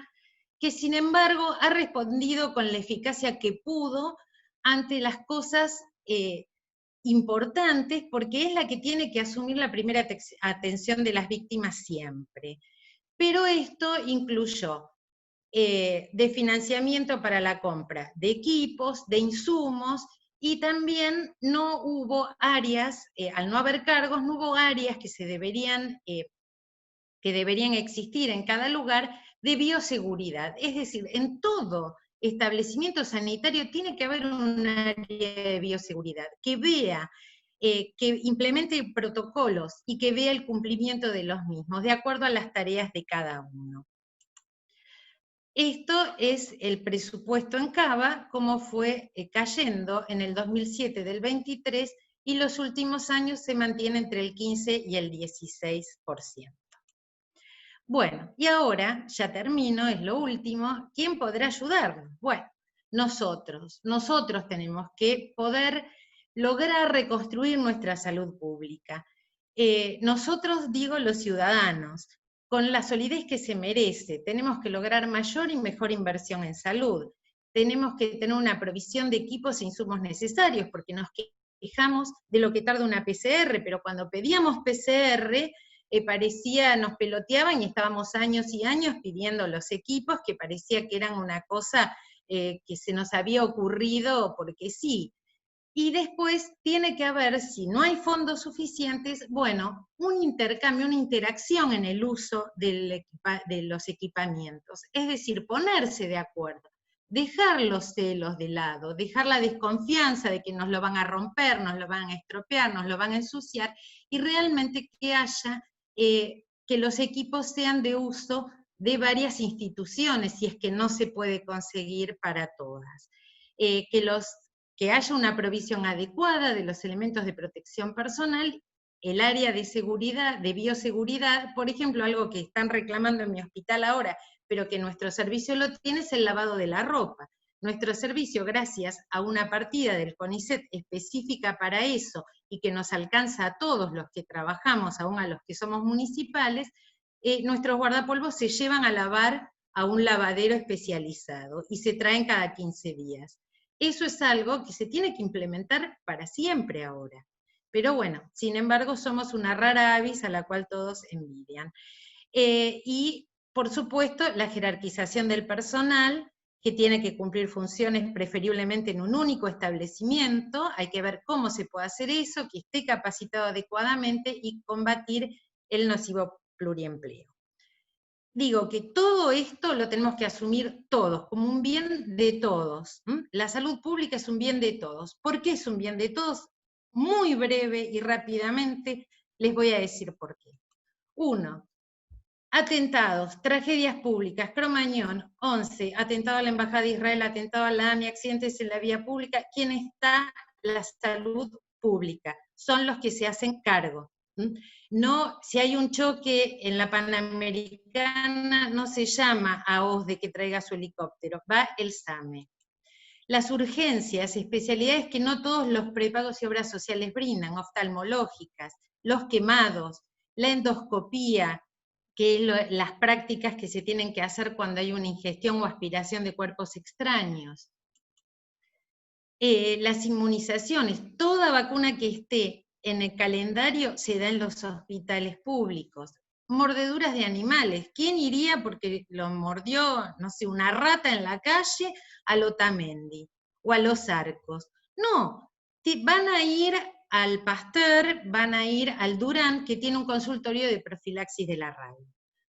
que sin embargo ha respondido con la eficacia que pudo ante las cosas importantes porque es la que tiene que asumir la primera atención de las víctimas siempre. Pero esto incluyó de financiamiento para la compra de equipos, de insumos, y también no hubo áreas, al no haber cargos, no hubo áreas que deberían existir en cada lugar de bioseguridad. Es decir, en todo establecimiento sanitario tiene que haber un área de bioseguridad que vea, que implemente protocolos y que vea el cumplimiento de los mismos, de acuerdo a las tareas de cada uno. Esto es el presupuesto en Cava, como fue cayendo en el 2007 del 23, y los últimos años se mantiene entre el 15 y el 16%. Bueno, y ahora, ya termino, es lo último, ¿quién podrá ayudarnos? Bueno, nosotros tenemos que poder lograr reconstruir nuestra salud pública. Nosotros, digo, los ciudadanos, con la solidez que se merece, tenemos que lograr mayor y mejor inversión en salud, tenemos que tener una provisión de equipos e insumos necesarios, porque nos quejamos de lo que tarda una PCR, pero cuando pedíamos PCR, nos peloteaban y estábamos años y años pidiendo los equipos, que parecía que eran una cosa que se nos había ocurrido porque sí. Y después tiene que haber, si no hay fondos suficientes, bueno, un intercambio, una interacción en el uso de los equipamientos. Es decir, ponerse de acuerdo, dejar los celos de lado, dejar la desconfianza de que nos lo van a romper, nos lo van a estropear, nos lo van a ensuciar, y realmente que haya, que los equipos sean de uso de varias instituciones, si es que no se puede conseguir para todas. Que haya una provisión adecuada de los elementos de protección personal, el área de seguridad, de bioseguridad, por ejemplo, algo que están reclamando en mi hospital ahora, pero que nuestro servicio lo tiene, es el lavado de la ropa. Nuestro servicio, gracias a una partida del CONICET específica para eso, y que nos alcanza a todos los que trabajamos, aún a los que somos municipales, nuestros guardapolvos se llevan a lavar a un lavadero especializado, y se traen cada 15 días. Eso es algo que se tiene que implementar para siempre ahora. Pero bueno, sin embargo, somos una rara avis a la cual todos envidian. Y, por supuesto, la jerarquización del personal, que tiene que cumplir funciones preferiblemente en un único establecimiento. Hay que ver cómo se puede hacer eso, que esté capacitado adecuadamente, y combatir el nocivo pluriempleo. Digo que todo esto lo tenemos que asumir todos, como un bien de todos. La salud pública es un bien de todos. ¿Por qué es un bien de todos? Muy breve y rápidamente les voy a decir por qué. 1. Atentados, tragedias públicas, Cromañón, 11, atentado a la Embajada de Israel, atentado a la AMI, accidentes en la vía pública. ¿Quién está? La salud pública. Son los que se hacen cargo. No, si hay un choque en la Panamericana, no se llama a OSDE que traiga su helicóptero, va el SAME. Las urgencias, especialidades que no todos los prepagos y obras sociales brindan, oftalmológicas, los quemados, la endoscopía, que es las prácticas que se tienen que hacer cuando hay una ingestión o aspiración de cuerpos extraños. Las inmunizaciones, toda vacuna que esté en el calendario se da en los hospitales públicos. Mordeduras de animales, ¿quién iría porque lo mordió, no sé, una rata en la calle al Otamendi o a Los Arcos? No, van a ir al Pasteur, van a ir al Durán, que tiene un consultorio de profilaxis de la rabia.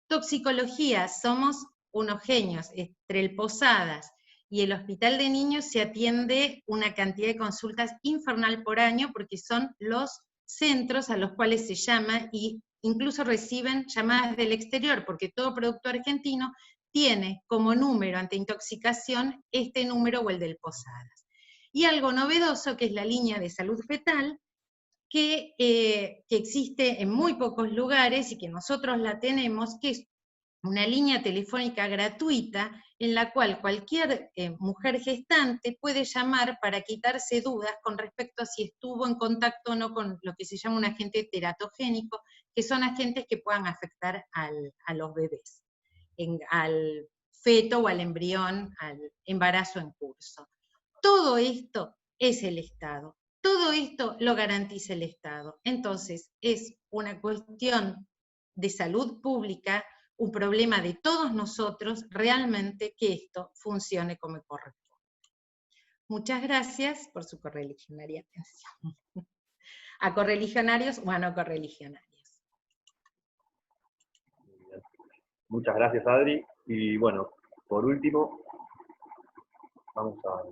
Toxicología, somos unos genios. Entre el Posadas y el Hospital de Niños se atiende una cantidad de consultas infernal por año, porque son los centros a los cuales se llama, y incluso reciben llamadas del exterior, porque todo producto argentino tiene como número ante intoxicación este número o el del Posadas. Y algo novedoso, que es la línea de salud fetal, que existe en muy pocos lugares y que nosotros la tenemos, que es una línea telefónica gratuita en la cual cualquier mujer gestante puede llamar para quitarse dudas con respecto a si estuvo en contacto o no con lo que se llama un agente teratogénico, que son agentes que puedan afectar a los bebés, al feto o al embrión, al embarazo en curso. Todo esto es el Estado. Todo esto lo garantiza el Estado. Entonces, es una cuestión de salud pública, un problema de todos nosotros, realmente que esto funcione como corresponde. Muchas gracias por su correligionaria atención. A correligionarios o a no correligionarios. Muchas gracias, Adri. Y bueno, por último, vamos a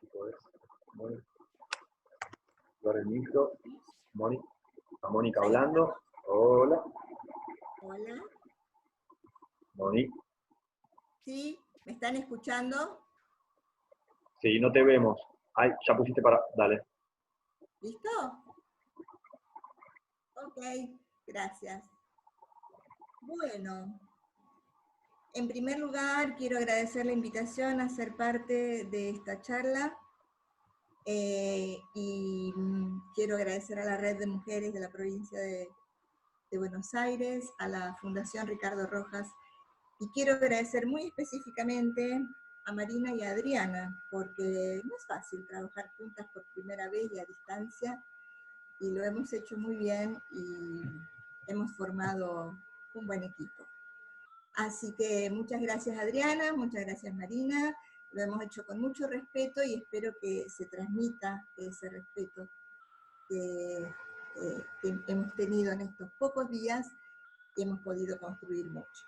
si podés, dar el micro. A Mónica hablando. Hola. Hola. Mónica. ¿Sí? ¿Me están escuchando? Sí, no te vemos. Ay, ya pusiste para... Dale. ¿Listo? Ok, gracias. Bueno, en primer lugar quiero agradecer la invitación a ser parte de esta charla y quiero agradecer a la Red de Mujeres de la provincia de Buenos Aires, a la Fundación Ricardo Rojas, y quiero agradecer muy específicamente a Marina y a Adriana, porque no es fácil trabajar juntas por primera vez y a distancia, y lo hemos hecho muy bien y hemos formado un buen equipo. Así que muchas gracias Adriana, muchas gracias Marina, lo hemos hecho con mucho respeto y espero que se transmita ese respeto que hemos tenido en estos pocos días y hemos podido construir mucho.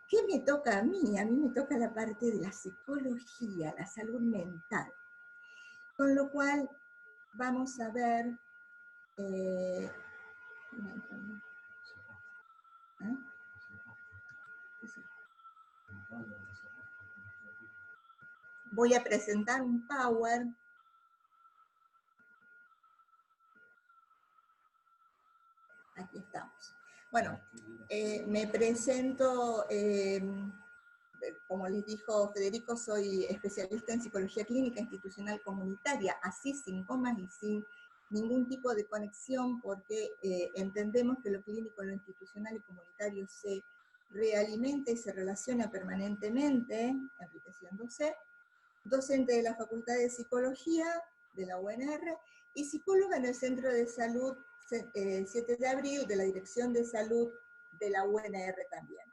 ¿Qué me toca a mí? A mí me toca la parte de la psicología, la salud mental. Con lo cual vamos a ver... Voy a presentar un Power. Aquí estamos. Bueno, me presento, como les dijo Federico, soy especialista en psicología clínica institucional comunitaria, así sin comas y sin ningún tipo de conexión, porque entendemos que lo clínico, lo institucional y comunitario se realimenta y se relaciona permanentemente, enriqueciéndose. Docente de la Facultad de Psicología de la UNR y psicóloga en el Centro de Salud 7 de Abril de la Dirección de Salud de la UNR también.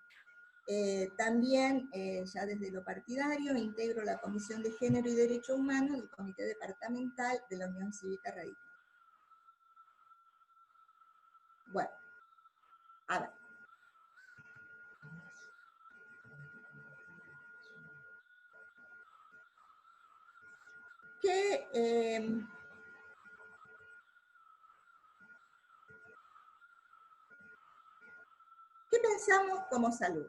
También, ya desde lo partidario, integro la Comisión de Género y Derechos Humanos del Comité Departamental de la Unión Cívica Radical. Bueno, a ver. ¿Qué pensamos como salud?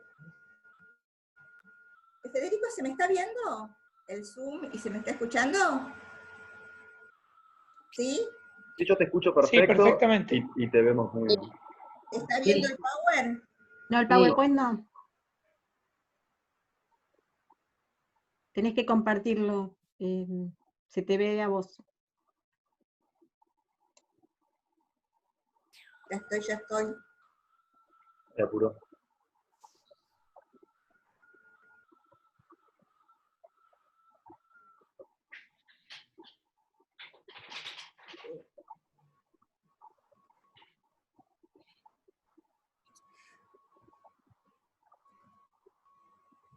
Federico, ¿se me está viendo el Zoom y se me está escuchando? ¿Sí? Sí, yo te escucho perfecto. Sí, perfectamente. Y te vemos muy bien. ¿Está viendo el Power? No, el PowerPoint no. Tenés que compartirlo. Se te ve a vos. Ya estoy. Se apuró.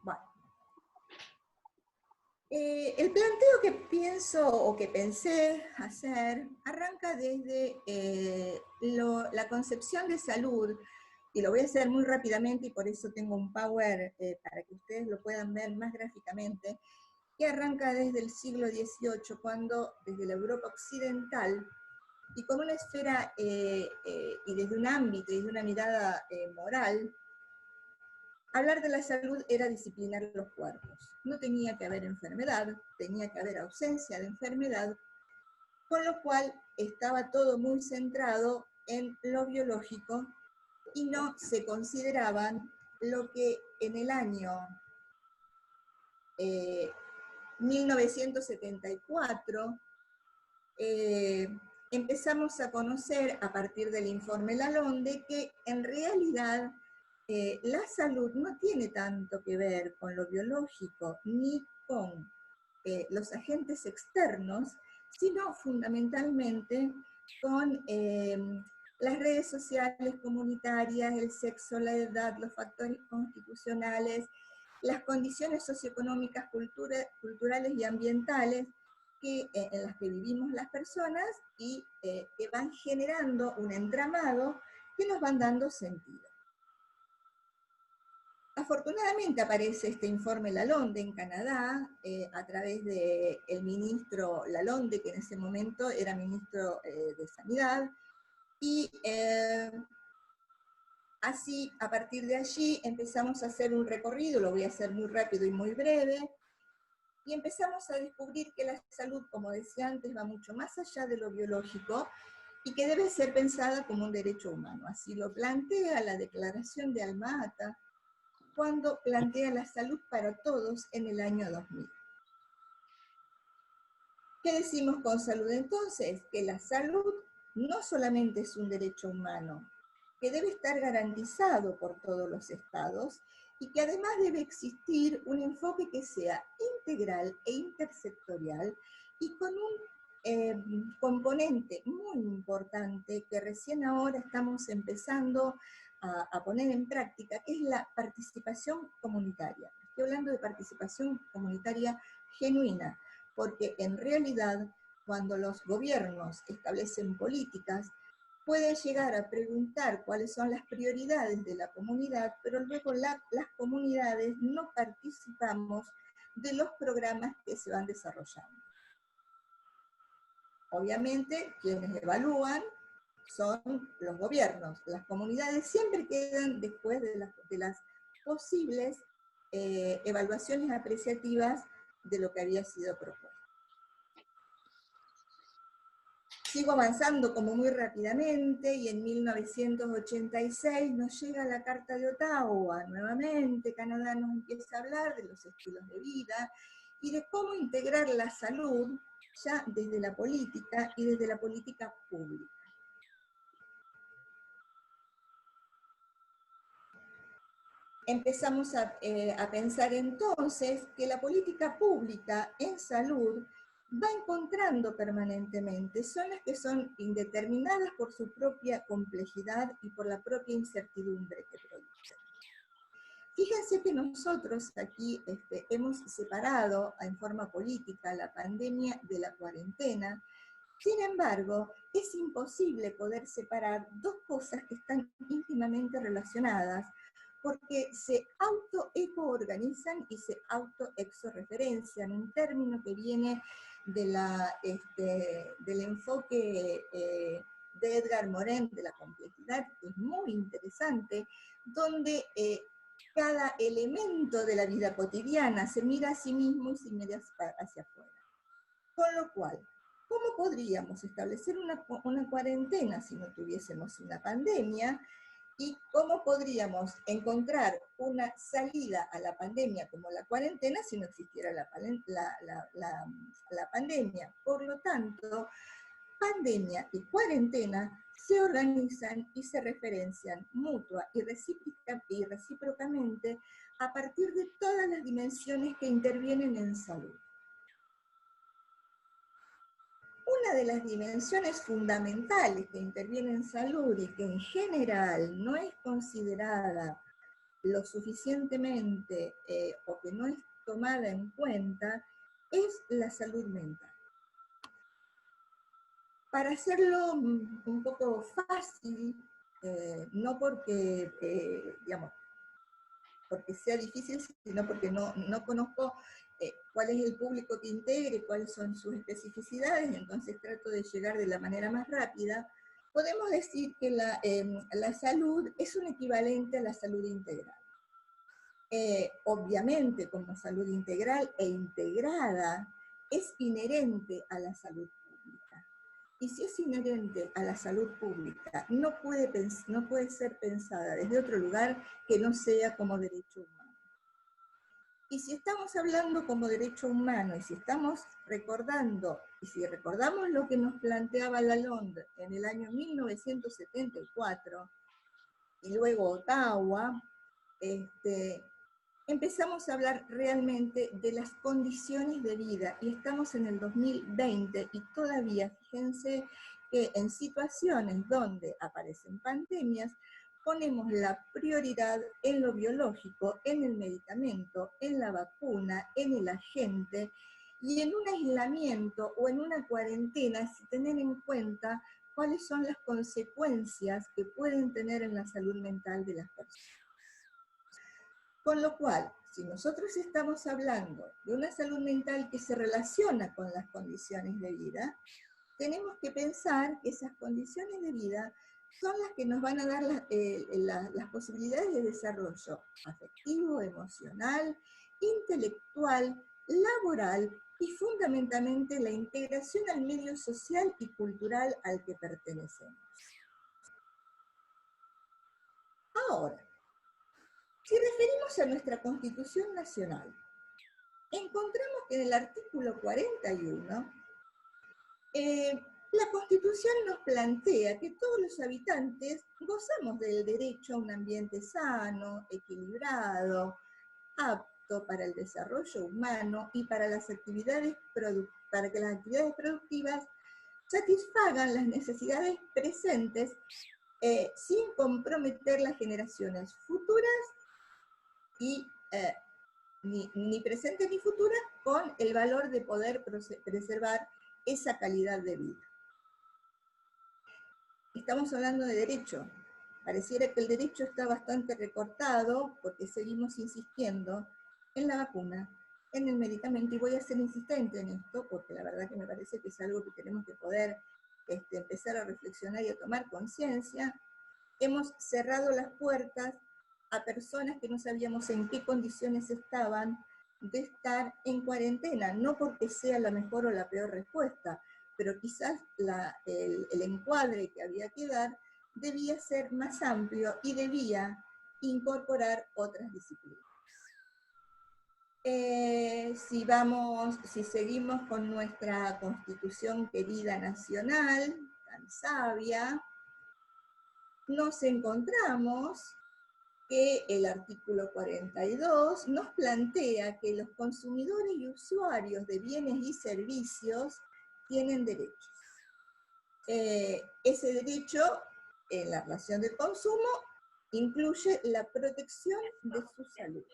Bueno. El planteo que pienso o que pensé hacer arranca desde la concepción de salud, y lo voy a hacer muy rápidamente y por eso tengo un Power para que ustedes lo puedan ver más gráficamente, que arranca desde el siglo XVIII, cuando desde la Europa occidental, y con una esfera y desde un ámbito y desde una mirada moral, hablar de la salud era disciplinar los cuerpos. No tenía que haber enfermedad, tenía que haber ausencia de enfermedad, con lo cual estaba todo muy centrado en lo biológico y no se consideraban lo que en el año 1974 empezamos a conocer a partir del informe Lalonde que en realidad la salud no tiene tanto que ver con lo biológico ni con los agentes externos, sino fundamentalmente con las redes sociales comunitarias, el sexo, la edad, los factores constitucionales, las condiciones socioeconómicas, culturales y ambientales en las que vivimos las personas y que van generando un entramado que nos van dando sentido. Afortunadamente aparece este informe Lalonde en Canadá, a través del ministro Lalonde, que en ese momento era ministro de Sanidad, y así, a partir de allí, empezamos a hacer un recorrido, lo voy a hacer muy rápido y muy breve, y empezamos a descubrir que la salud, como decía antes, va mucho más allá de lo biológico, y que debe ser pensada como un derecho humano. Así lo plantea la Declaración de Alma-Ata, cuando plantea la salud para todos en el año 2000. ¿Qué decimos con salud entonces? Que la salud no solamente es un derecho humano, que debe estar garantizado por todos los estados y que además debe existir un enfoque que sea integral e intersectorial y con un componente muy importante que recién ahora estamos empezando a poner en práctica, que es la participación comunitaria. Estoy hablando de participación comunitaria genuina, porque en realidad, cuando los gobiernos establecen políticas, pueden llegar a preguntar cuáles son las prioridades de la comunidad, pero luego las comunidades no participamos de los programas que se van desarrollando. Obviamente, quienes evalúan son los gobiernos. Las comunidades siempre quedan después de las posibles evaluaciones apreciativas de lo que había sido propuesto. Sigo avanzando como muy rápidamente, y en 1986 nos llega la Carta de Ottawa. Nuevamente Canadá nos empieza a hablar de los estilos de vida y de cómo integrar la salud ya desde la política y desde la política pública. Empezamos a pensar entonces que la política pública en salud va encontrando permanentemente zonas que son indeterminadas por su propia complejidad y por la propia incertidumbre que producen. Fíjense que nosotros aquí hemos separado en forma política la pandemia de la cuarentena. Sin embargo, es imposible poder separar dos cosas que están íntimamente relacionadas, porque se autoecoorganizan y se autoexorreferencian, un término que viene de del enfoque de Edgar Morin de la complejidad, que es muy interesante, donde cada elemento de la vida cotidiana se mira a sí mismo y se mira hacia afuera. Con lo cual, ¿cómo podríamos establecer una cuarentena si no tuviésemos una pandemia? ¿Y cómo podríamos encontrar una salida a la pandemia como la cuarentena si no existiera la pandemia? Por lo tanto, pandemia y cuarentena se organizan y se referencian mutua y recíprocamente a partir de todas las dimensiones que intervienen en salud. Una de las dimensiones fundamentales que interviene en salud y que en general no es considerada lo suficientemente o que no es tomada en cuenta es la salud mental. Para hacerlo un poco fácil, no porque, porque sea difícil, sino porque no conozco cuál es el público que integre, cuáles son sus especificidades, entonces trato de llegar de la manera más rápida. Podemos decir que la salud es un equivalente a la salud integral. Obviamente, como salud integral e integrada, es inherente a la salud pública. Y si es inherente a la salud pública, no puede ser pensada desde otro lugar que no sea como derecho humano. Y si estamos hablando como derecho humano, y si estamos recordando, y si recordamos lo que nos planteaba Lalonde en el año 1974, y luego Ottawa, empezamos a hablar realmente de las condiciones de vida, y estamos en el 2020 y todavía, fíjense que en situaciones donde aparecen pandemias, ponemos la prioridad en lo biológico, en el medicamento, en la vacuna, en el agente, y en un aislamiento o en una cuarentena, sin tener en cuenta cuáles son las consecuencias que pueden tener en la salud mental de las personas. Con lo cual, si nosotros estamos hablando de una salud mental que se relaciona con las condiciones de vida, tenemos que pensar que esas condiciones de vida son las que nos van a dar las posibilidades de desarrollo afectivo, emocional, intelectual, laboral y fundamentalmente la integración al medio social y cultural al que pertenecemos. Ahora, si referimos a nuestra Constitución Nacional, encontramos que en el artículo 41, la Constitución nos plantea que todos los habitantes gozamos del derecho a un ambiente sano, equilibrado, apto para el desarrollo humano y para que las actividades productivas satisfagan las necesidades presentes sin comprometer las generaciones futuras y ni presentes ni futuras, con el valor de poder preservar esa calidad de vida. Estamos hablando de derecho. Pareciera que el derecho está bastante recortado porque seguimos insistiendo en la vacuna, en el medicamento, y voy a ser insistente en esto porque la verdad que me parece que es algo que tenemos que poder empezar a reflexionar y a tomar conciencia. Hemos cerrado las puertas a personas que no sabíamos en qué condiciones estaban de estar en cuarentena, no porque sea la mejor o la peor respuesta, pero quizás el encuadre que había que dar debía ser más amplio y debía incorporar otras disciplinas. Si seguimos con nuestra Constitución querida nacional, tan sabia, nos encontramos que el artículo 42 nos plantea que los consumidores y usuarios de bienes y servicios tienen derechos. Ese derecho, en la relación del consumo, incluye la protección de su salud.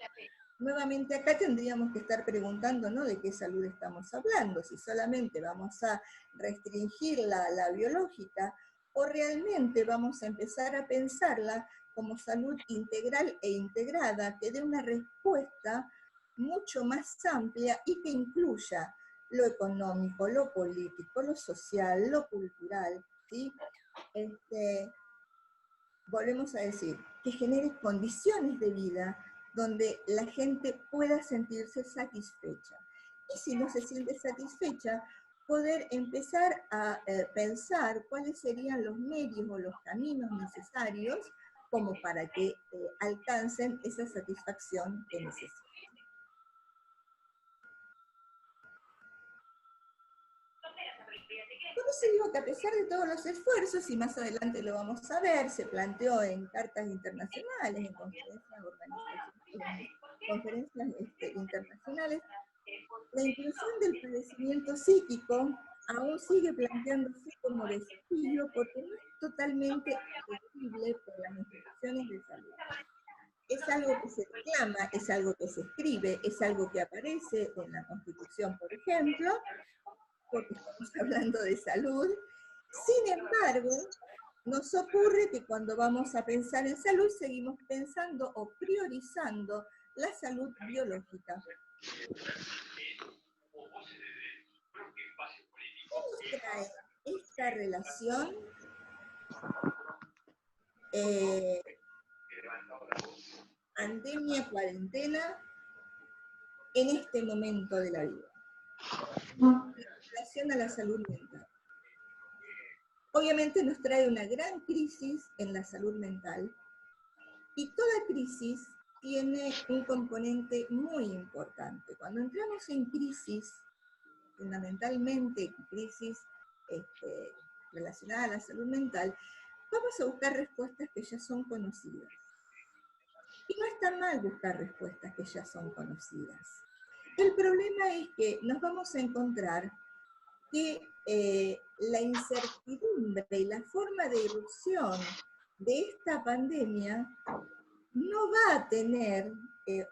Nuevamente acá tendríamos que estar preguntándonos de qué salud estamos hablando, si solamente vamos a restringir la biológica, o realmente vamos a empezar a pensarla como salud integral e integrada, que dé una respuesta mucho más amplia y que incluya lo económico, lo político, lo social, lo cultural, ¿sí? Volvemos a decir, que genere condiciones de vida donde la gente pueda sentirse satisfecha. Y si no se siente satisfecha, poder empezar a pensar cuáles serían los medios o los caminos necesarios como para que alcancen esa satisfacción que necesitan. Por eso digo que a pesar de todos los esfuerzos, y más adelante lo vamos a ver, se planteó en cartas internacionales, en conferencias internacionales, la inclusión del padecimiento psíquico aún sigue planteándose como desafío porque no es totalmente accesible por las instituciones de salud. Es algo que se reclama, es algo que se escribe, es algo que aparece en la Constitución, por ejemplo, porque estamos hablando de salud. Sin embargo, nos ocurre que cuando vamos a pensar en salud, seguimos pensando o priorizando la salud biológica. ¿Qué nos trae esta relación? Pandemia, cuarentena, en este momento de la vida. En relación a la salud mental. Obviamente nos trae una gran crisis en la salud mental, y toda crisis tiene un componente muy importante. Cuando entramos en crisis, fundamentalmente crisis relacionada a la salud mental, vamos a buscar respuestas que ya son conocidas. Y no está mal buscar respuestas que ya son conocidas. El problema es que nos vamos a encontrar que la incertidumbre y la forma de irrupción de esta pandemia no va a tener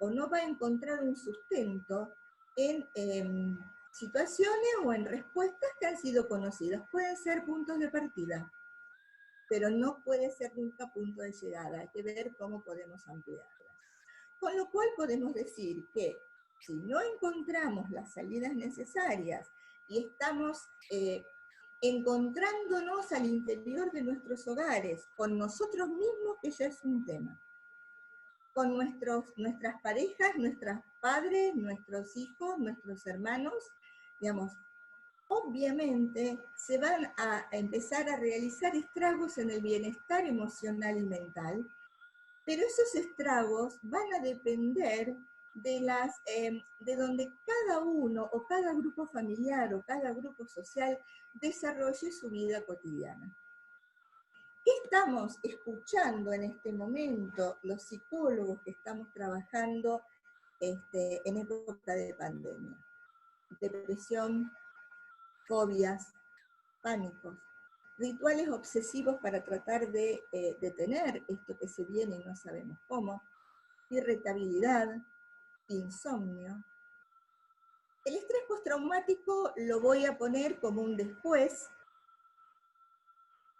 o no va a encontrar un sustento en situaciones o en respuestas que han sido conocidas. Pueden ser puntos de partida, pero no puede ser nunca punto de llegada. Hay que ver cómo podemos ampliarlas. Con lo cual podemos decir que si no encontramos las salidas necesarias y estamos encontrándonos al interior de nuestros hogares, con nosotros mismos, que ya es un tema, con nuestras parejas, nuestros padres, nuestros hijos, nuestros hermanos, digamos, obviamente se van a empezar a realizar estragos en el bienestar emocional y mental, pero esos estragos van a depender de donde cada uno o cada grupo familiar o cada grupo social desarrolle su vida cotidiana. ¿Qué estamos escuchando en este momento los psicólogos que estamos trabajando en época de pandemia? Depresión, fobias, pánicos, rituales obsesivos para tratar de detener esto que se viene y no sabemos cómo, irritabilidad, insomnio. El estrés postraumático lo voy a poner como un después,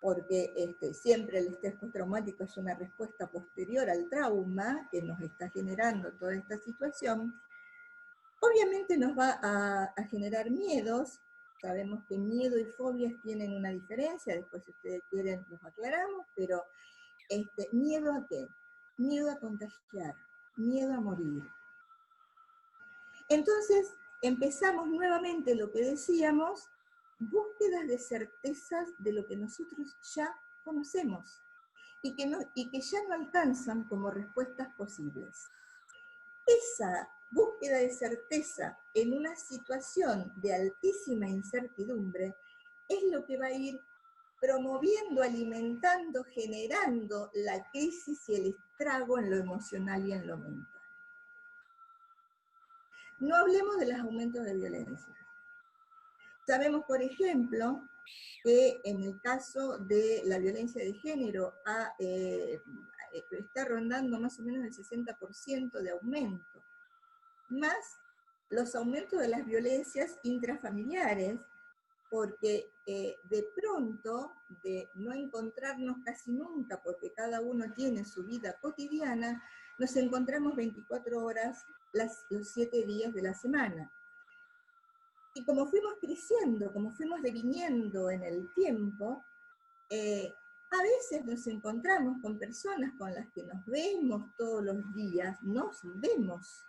porque siempre el estrés postraumático es una respuesta posterior al trauma que nos está generando toda esta situación. Obviamente nos va a generar miedos. Sabemos que miedo y fobias tienen una diferencia, después si ustedes quieren los aclaramos, pero ¿miedo a qué? Miedo a contagiar, miedo a morir. Entonces, empezamos nuevamente lo que decíamos, búsquedas de certezas de lo que nosotros ya conocemos y que ya no alcanzan como respuestas posibles. Esa búsqueda de certeza en una situación de altísima incertidumbre es lo que va a ir promoviendo, alimentando, generando la crisis y el estrago en lo emocional y en lo mental. No hablemos de los aumentos de violencia. Sabemos, por ejemplo, que en el caso de la violencia de género está rondando más o menos el 60% de aumento, más los aumentos de las violencias intrafamiliares, porque de pronto, de no encontrarnos casi nunca, porque cada uno tiene su vida cotidiana, nos encontramos 24 horas los 7 días de la semana. Y como fuimos creciendo, como fuimos deviniendo en el tiempo, a veces nos encontramos con personas con las que nos vemos todos los días, nos vemos,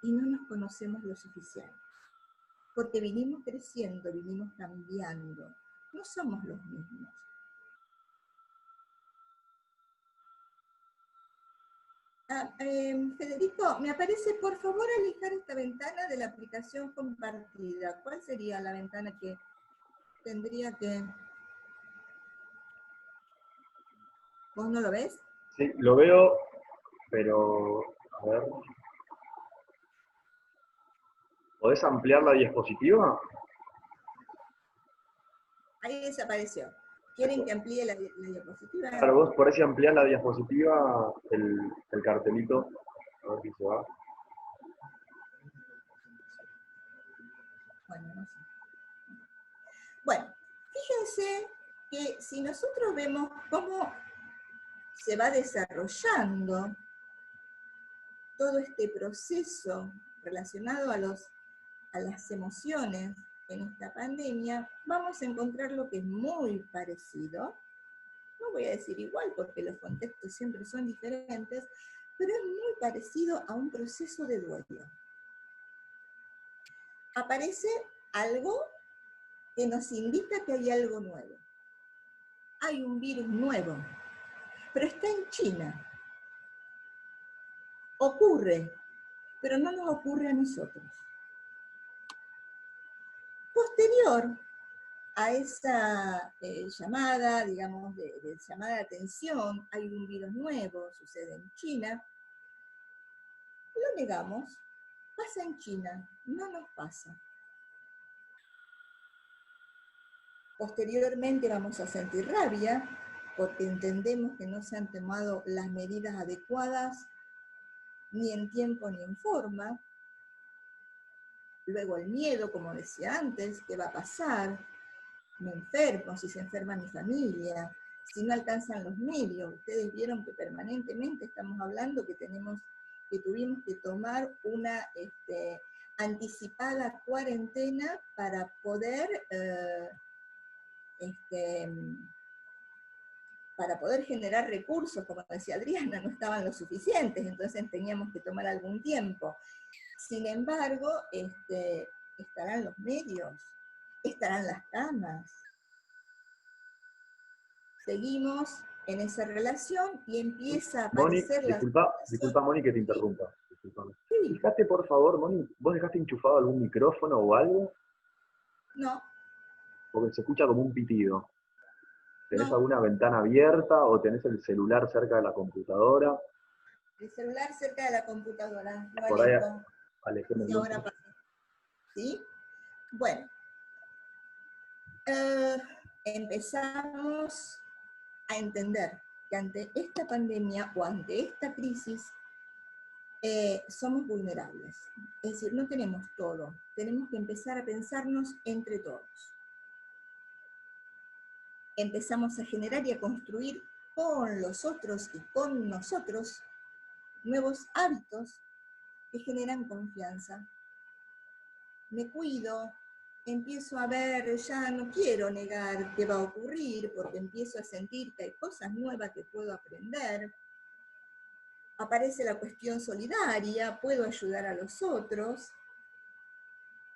y no nos conocemos lo suficiente. Porque vinimos creciendo, vinimos cambiando, no somos los mismos. Federico, me aparece, por favor, alejar esta ventana de la aplicación compartida. ¿Cuál sería la ventana que tendría que...? ¿Vos no lo ves? Sí, lo veo, pero, a ver. ¿Podés ampliar la diapositiva? Ahí desapareció. ¿Quieren que amplíe la diapositiva? Claro, vos por ahí ampliar la diapositiva, el cartelito, a ver si se va. Bueno, no sé. Bueno, fíjense que si nosotros vemos cómo se va desarrollando todo este proceso relacionado a las emociones en esta pandemia, vamos a encontrar lo que es muy parecido. No voy a decir igual porque los contextos siempre son diferentes, pero es muy parecido a un proceso de duelo. Aparece algo que nos indica que hay algo nuevo. Hay un virus nuevo, pero está en China. Ocurre, pero no nos ocurre a nosotros. Posterior a esa llamada, digamos, de llamada de atención, hay un virus nuevo, sucede en China, lo negamos. Pasa en China, no nos pasa. Posteriormente vamos a sentir rabia, porque entendemos que no se han tomado las medidas adecuadas, ni en tiempo ni en forma. Luego el miedo, como decía antes, ¿qué va a pasar? Me enfermo, si se enferma mi familia, si no alcanzan los medios. Ustedes vieron que permanentemente estamos hablando que tuvimos que tomar una anticipada cuarentena para poder generar recursos, como decía Adriana, no estaban los suficientes, entonces teníamos que tomar algún tiempo. Sin embargo, estarán los medios, estarán las camas. Seguimos en esa relación y empieza a aparecer disculpa, Moni, que te interrumpa. Disculpame. Sí. Fíjate, por favor, Moni, ¿vos dejaste enchufado algún micrófono o algo? No. Porque se escucha como un pitido. ¿Tenés No. alguna ventana abierta o tenés el celular cerca de la computadora? El celular cerca de la computadora, lo Por ahí, alejo. alejémoslo. Y ahora pasa. ¿Sí? Bueno. Empezamos a entender que ante esta pandemia o ante esta crisis somos vulnerables. Es decir, no tenemos todo. Tenemos que empezar a pensarnos entre todos. Empezamos a generar y a construir con los otros y con nosotros nuevos hábitos que generan confianza. Me cuido, empiezo a ver, ya no quiero negar qué va a ocurrir, porque empiezo a sentir que hay cosas nuevas que puedo aprender. Aparece la cuestión solidaria, puedo ayudar a los otros.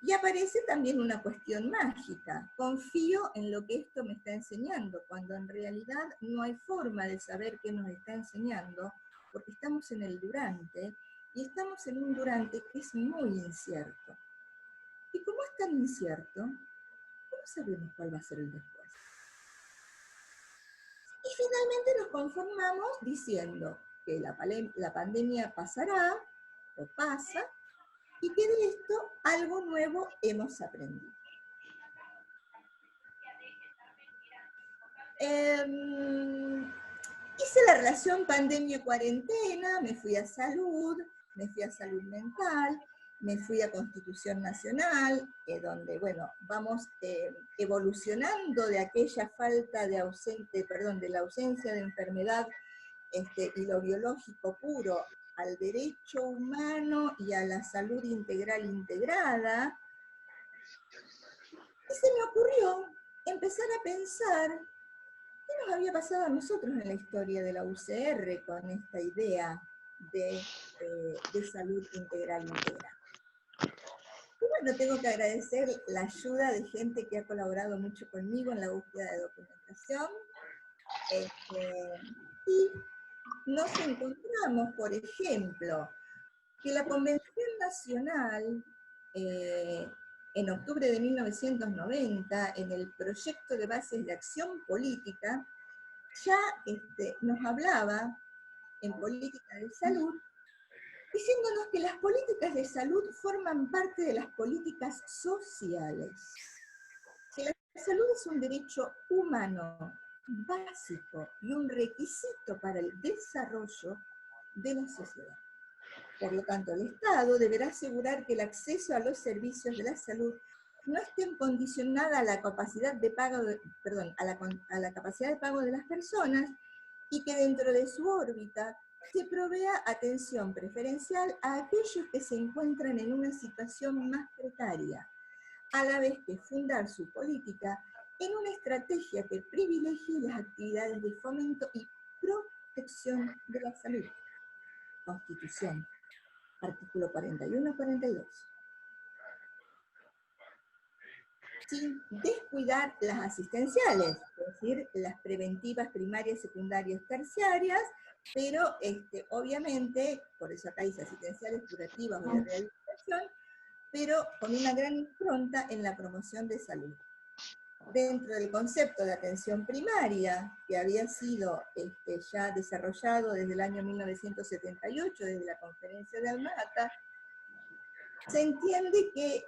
Y aparece también una cuestión mágica. Confío en lo que esto me está enseñando, cuando en realidad no hay forma de saber qué nos está enseñando, porque estamos en el durante, y estamos en un durante que es muy incierto. Y como es tan incierto, ¿cómo sabemos cuál va a ser el después? Y finalmente nos conformamos diciendo que la pandemia pasará, o pasa, y que de esto algo nuevo hemos aprendido. Hice la relación pandemia-cuarentena, me fui a salud mental, me fui a Constitución Nacional, donde, bueno, vamos evolucionando de aquella falta de de la ausencia de enfermedad y lo biológico puro al derecho humano y a la salud integral integrada. Y se me ocurrió empezar a pensar qué nos había pasado a nosotros en la historia de la UCR con esta idea de salud integral integrada. Y bueno, tengo que agradecer la ayuda de gente que ha colaborado mucho conmigo en la búsqueda de documentación. Y nos encontramos, por ejemplo, que la Convención Nacional, en octubre de 1990, en el proyecto de bases de acción política, ya nos hablaba en política de salud, diciéndonos que las políticas de salud forman parte de las políticas sociales. Que la salud es un derecho humano básico y un requisito para el desarrollo de la sociedad. Por lo tanto, el Estado deberá asegurar que el acceso a los servicios de la salud no esté condicionada a la capacidad de pago a la capacidad de pago de las personas, y que dentro de su órbita se provea atención preferencial a aquellos que se encuentran en una situación más precaria, a la vez que fundar su política en una estrategia que privilegie las actividades de fomento y protección de la salud. Constitución, artículo 41-42. Sin descuidar las asistenciales, es decir, las preventivas primarias, secundarias, terciarias, pero obviamente, por eso acá dice asistenciales, curativas o de rehabilitación, pero con una gran impronta en la promoción de salud. dentro del concepto de atención primaria, que había sido ya desarrollado desde el año 1978, desde la conferencia de Alma-Ata, se entiende que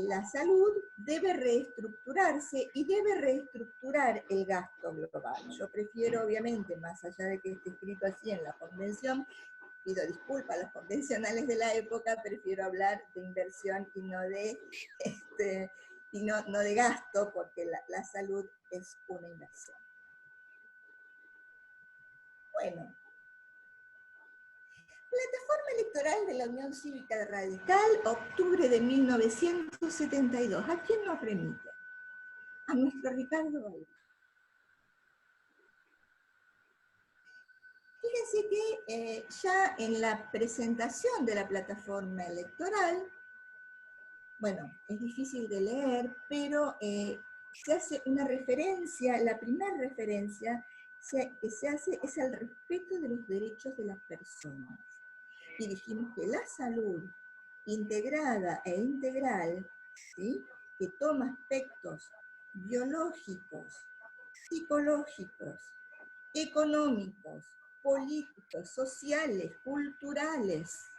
la salud debe reestructurarse y debe reestructurar el gasto global. Yo prefiero, obviamente, más allá de que esté escrito así en la convención, pido disculpas a los convencionales de la época, prefiero hablar de inversión y no de, no de gasto, porque la salud es una inversión. Bueno. Plataforma electoral de la Unión Cívica Radical, octubre de 1972. ¿A quién nos remite? A nuestro Ricardo Valle. Fíjense que ya en la presentación de la plataforma electoral, bueno, es difícil de leer, pero se hace una referencia, la primera referencia que se hace es al respeto de los derechos de las personas. Y dijimos que la salud integrada e integral, ¿sí?, que toma aspectos biológicos, psicológicos, económicos, políticos, sociales, culturales,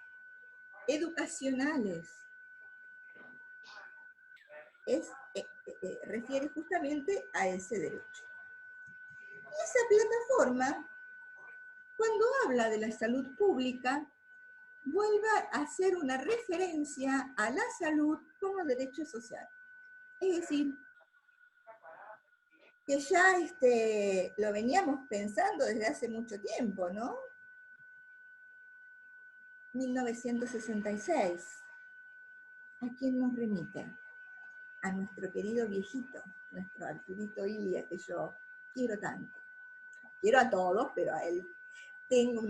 educacionales, refiere justamente a ese derecho. Y esa plataforma, cuando habla de la salud pública, vuelve a hacer una referencia a la salud como derecho social. Es decir, que ya lo veníamos pensando desde hace mucho tiempo, ¿no? 1966. ¿A quién nos remite? A nuestro querido viejito, nuestro Arturito Ilia, que yo quiero tanto. Quiero a todos, pero a él tengo un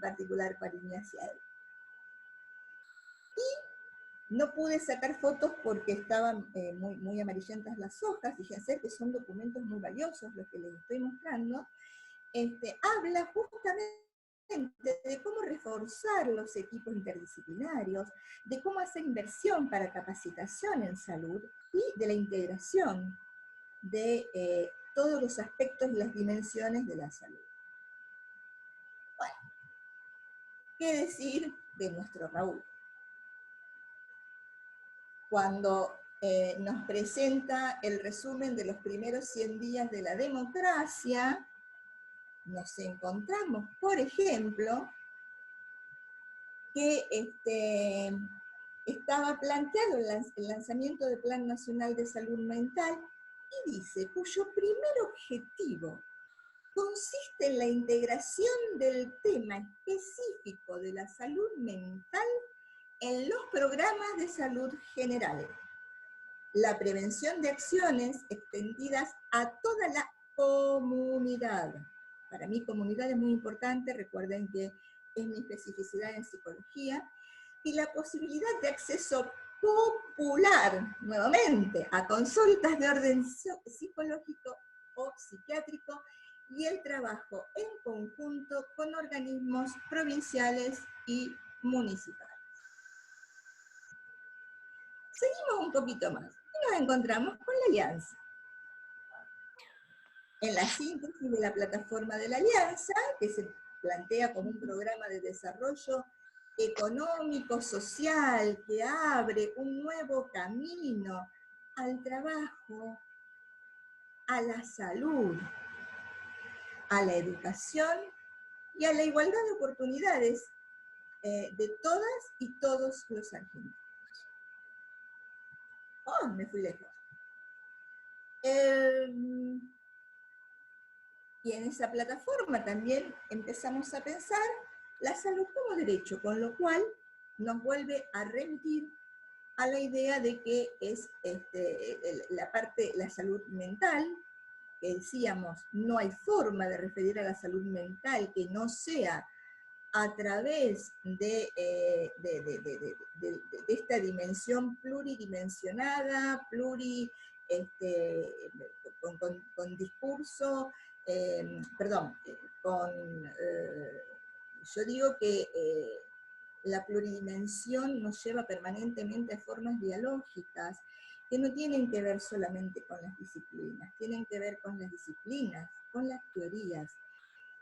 particular cariño hacia él. Y no pude sacar fotos porque estaban muy amarillentas las hojas. Fíjense que son documentos muy valiosos los que les estoy mostrando. Habla justamente de cómo reforzar los equipos interdisciplinarios, de cómo hacer inversión para capacitación en salud y de la integración de todos los aspectos y las dimensiones de la salud. Bueno, ¿qué decir de nuestro Raúl? Cuando nos presenta el resumen de los primeros 100 días de la democracia, nos encontramos, por ejemplo, que estaba planteado el lanzamiento del Plan Nacional de Salud Mental, y dice, cuyo primer objetivo consiste en la integración del tema específico de la salud mental en los programas de salud general, la prevención de acciones extendidas a toda la comunidad. Para mí comunidad es muy importante, recuerden que es mi especificidad en psicología, y la posibilidad de acceso popular, nuevamente, a consultas de orden psicológico o psiquiátrico, y el trabajo en conjunto con organismos provinciales y municipales. Seguimos un poquito más, y nos encontramos con la Alianza. En la síntesis de la plataforma de la Alianza, que se plantea como un programa de desarrollo económico, social, que abre un nuevo camino al trabajo, a la salud, a la educación y a la igualdad de oportunidades de todas y todos los argentinos. Oh, me fui lejos. Y en esa plataforma también empezamos a pensar la salud como derecho, con lo cual nos vuelve a remitir a la idea de que es la salud mental, que decíamos, no hay forma de referir a la salud mental que no sea a través de esta dimensión pluridimensionada, con discurso, yo digo que la pluridimensión nos lleva permanentemente a formas dialógicas, que no tienen que ver solamente con las disciplinas, tienen que ver con las disciplinas, con las teorías,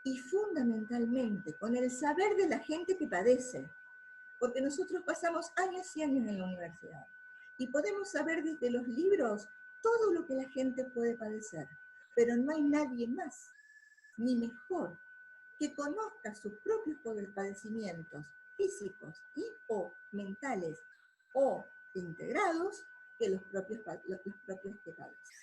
y fundamentalmente con el saber de la gente que padece, porque nosotros pasamos años y años en la universidad, y podemos saber desde los libros todo lo que la gente puede padecer, pero no hay nadie más, ni mejor, que conozca sus propios padecimientos físicos y o mentales o integrados que los propios que padecen.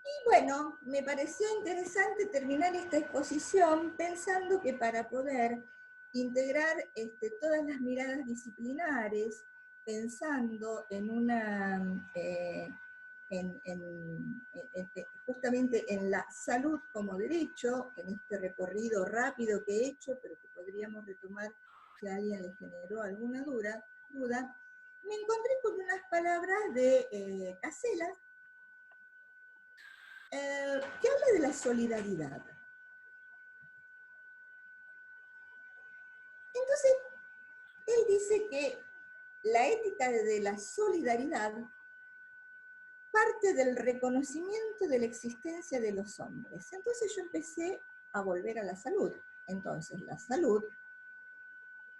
Y bueno, me pareció interesante terminar esta exposición pensando que para poder integrar todas las miradas disciplinares, pensando en una, justamente en la salud como derecho, en este recorrido rápido que he hecho, pero que podríamos retomar si a alguien le generó alguna duda, me encontré con unas palabras de Caselas, que habla de la solidaridad. Entonces, él dice que la ética de la solidaridad parte del reconocimiento de la existencia de los hombres. Entonces yo empecé a volver a la salud. Entonces la salud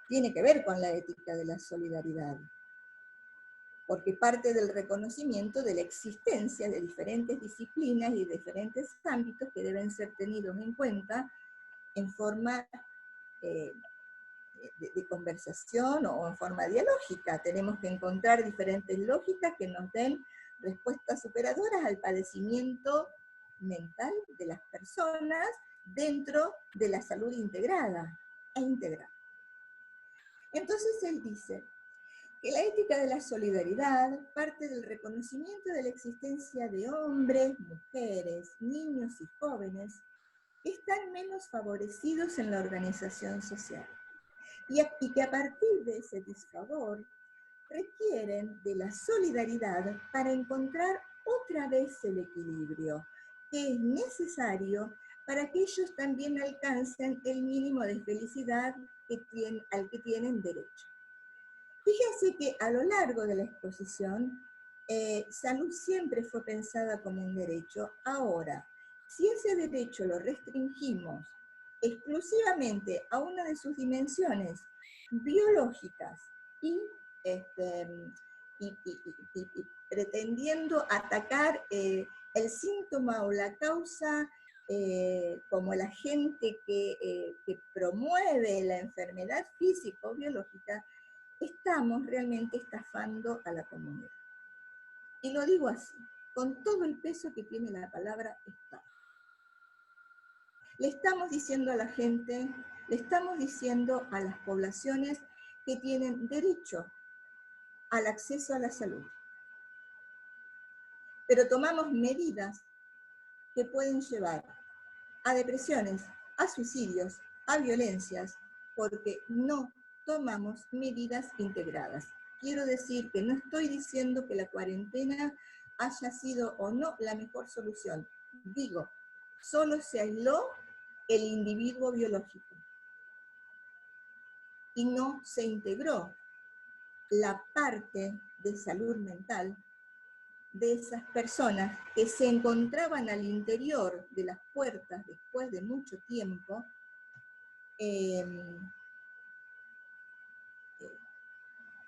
tiene que ver con la ética de la solidaridad, porque parte del reconocimiento de la existencia de diferentes disciplinas y diferentes ámbitos que deben ser tenidos en cuenta en forma de conversación o en forma dialógica. Tenemos que encontrar diferentes lógicas que nos den respuestas superadoras al padecimiento mental de las personas dentro de la salud integrada e integral. Entonces él dice que la ética de la solidaridad parte del reconocimiento de la existencia de hombres, mujeres, niños y jóvenes que están menos favorecidos en la organización social y que a partir de ese disfavor requieren de la solidaridad para encontrar otra vez el equilibrio que es necesario para que ellos también alcancen el mínimo de felicidad al que tienen derecho. Fíjense que a lo largo de la exposición, salud siempre fue pensada como un derecho. Ahora, si ese derecho lo restringimos exclusivamente a una de sus dimensiones biológicas y pretendiendo atacar el síntoma o la causa como el agente que promueve la enfermedad física o biológica, estamos realmente estafando a la comunidad. Y lo digo así, con todo el peso que tiene la palabra estafa. Le estamos diciendo a la gente, le estamos diciendo a las poblaciones que tienen derecho al acceso a la salud. Pero tomamos medidas que pueden llevar a depresiones, a suicidios, a violencias, porque no tomamos medidas integradas. Quiero decir que no estoy diciendo que la cuarentena haya sido o no la mejor solución. Digo, solo se aisló el individuo biológico y no se integró la parte de salud mental de esas personas que se encontraban al interior de las puertas después de mucho tiempo,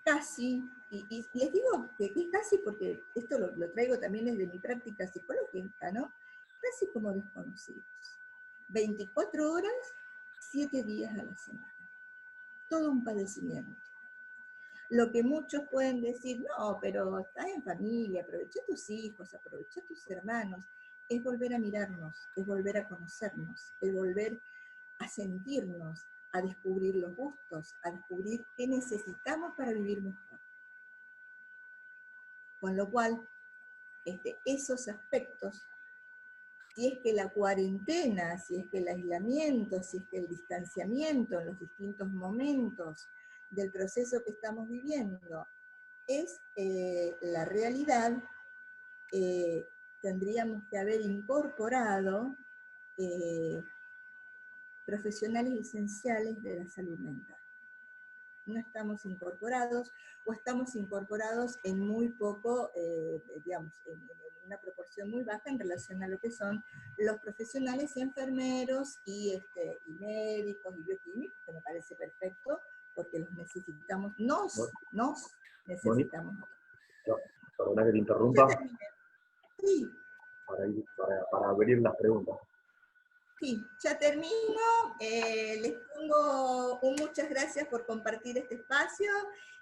casi, y les digo que es casi porque esto lo traigo también desde mi práctica psicológica, ¿no? Casi como desconocidos. 24 horas, 7 días a la semana. Todo un padecimiento. Lo que muchos pueden decir, no, pero estás en familia, aprovecha a tus hijos, aprovecha a tus hermanos, es volver a mirarnos, es volver a conocernos, es volver a sentirnos, a descubrir los gustos, a descubrir qué necesitamos para vivir mejor. Con lo cual, esos aspectos, si es que la cuarentena, si es que el aislamiento, si es que el distanciamiento en los distintos momentos del proceso que estamos viviendo es la realidad, tendríamos que haber incorporado profesionales esenciales de la salud mental. no estamos incorporados o estamos incorporados en muy poco, digamos, en una proporción muy baja en relación a lo que son los profesionales enfermeros y médicos y bioquímicos, que me parece perfecto, porque los necesitamos, nos Moni, necesitamos. perdona que te Ya interrumpa terminé. Sí, para abrir las preguntas. sí, ya termino. Les pongo un muchas gracias por compartir este espacio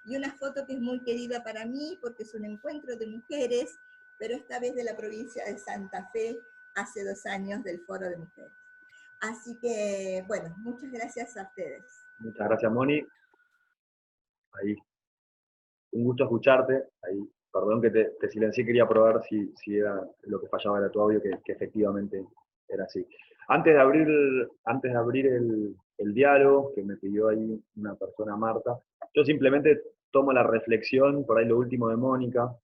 y una foto que es muy querida para mí porque es un encuentro de mujeres, pero esta vez de la provincia de Santa Fe, hace 2 años del Foro de Mujeres. Así que, bueno, muchas gracias a ustedes. Muchas gracias, Moni. Ahí, un gusto escucharte. Ahí, perdón que te silencié, quería probar si era lo que fallaba era tu audio, que efectivamente era así. Antes de abrir el diálogo, que me pidió ahí una persona, Marta, yo simplemente tomo la reflexión, por ahí lo último de Mónica.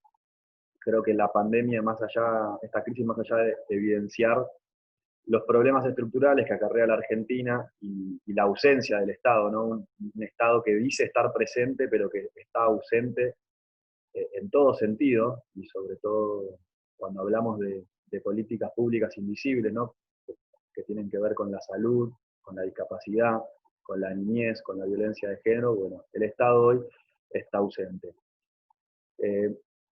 Creo que la pandemia, esta crisis, más allá de evidenciar los problemas estructurales que acarrea la Argentina y la ausencia del Estado, ¿no? Un Estado que dice estar presente, pero que está ausente en todo sentido, y sobre todo cuando hablamos de políticas públicas invisibles, ¿no? Que tienen que ver con la salud, con la discapacidad, con la niñez, con la violencia de género. Bueno, el Estado hoy está ausente.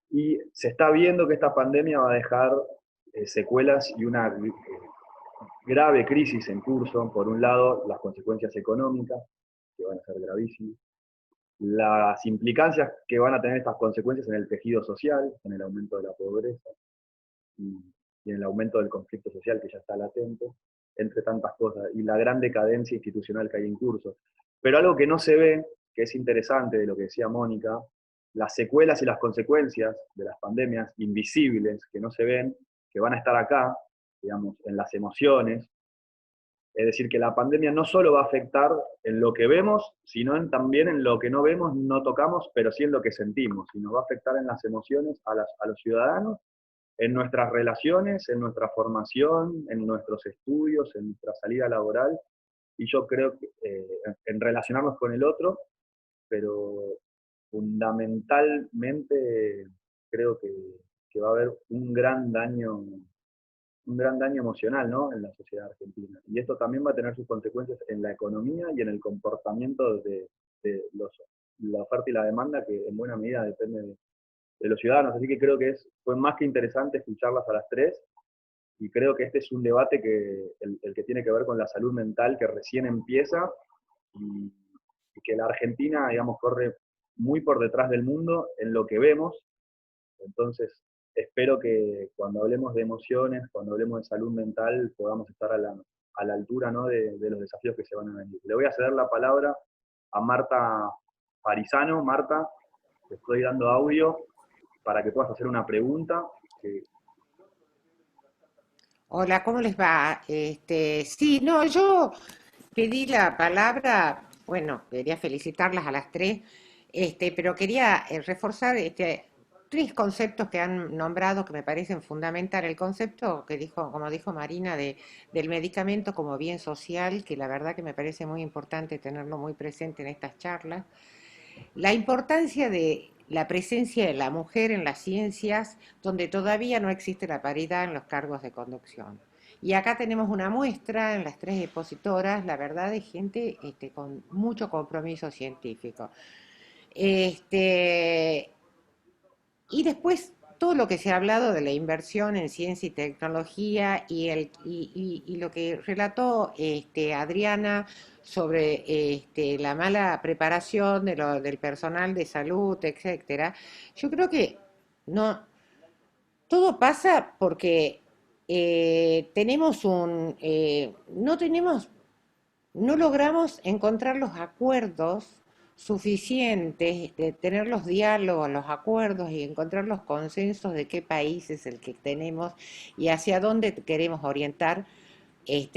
Y se está viendo que esta pandemia va a dejar secuelas y una grave crisis en curso. Por un lado, las consecuencias económicas, que van a ser gravísimas, las implicancias que van a tener estas consecuencias en el tejido social, en el aumento de la pobreza y en el aumento del conflicto social que ya está latente, entre tantas cosas, y la gran decadencia institucional que hay en curso. Pero algo que no se ve, que es interesante de lo que decía Mónica, las secuelas y las consecuencias de las pandemias invisibles, que no se ven, que van a estar acá, digamos, en las emociones. Es decir, que la pandemia no solo va a afectar en lo que vemos, sino también en lo que no vemos, no tocamos, pero sí en lo que sentimos. Y nos va a afectar en las emociones a los ciudadanos, en nuestras relaciones, en nuestra formación, en nuestros estudios, en nuestra salida laboral. Y yo creo que en relacionarnos con el otro, pero fundamentalmente creo que va a haber un gran daño emocional, ¿no?, en la sociedad argentina. Y esto también va a tener sus consecuencias en la economía y en el comportamiento de la oferta y la demanda, que en buena medida depende de los ciudadanos. Así que creo que fue más que interesante escucharlas a las tres, y creo que este es un debate el que tiene que ver con la salud mental, que recién empieza, y que la Argentina, digamos, corre muy por detrás del mundo en lo que vemos. Entonces, espero que cuando hablemos de emociones, cuando hablemos de salud mental, podamos estar a la altura, ¿no?, de los desafíos que se van a venir. Le voy a ceder la palabra a Marta Parisano. Marta, te estoy dando audio para que puedas hacer una pregunta. Hola, ¿cómo les va? Sí, no, yo pedí la palabra, bueno, quería felicitarlas a las tres, pero quería reforzar 3 conceptos que han nombrado que me parecen fundamental. El concepto que dijo, como dijo Marina, del medicamento como bien social, que la verdad que me parece muy importante tenerlo muy presente en estas charlas. La importancia de la presencia de la mujer en las ciencias, donde todavía no existe la paridad en los cargos de conducción. Y acá tenemos una muestra en las 3 expositoras, la verdad, de gente con mucho compromiso científico. Y después todo lo que se ha hablado de la inversión en ciencia y tecnología y lo que relató Adriana sobre la mala preparación del personal de salud, etcétera. Yo creo que no, todo pasa porque no logramos encontrar los acuerdos suficientes, de tener los diálogos, los acuerdos y encontrar los consensos de qué país es el que tenemos y hacia dónde queremos orientar el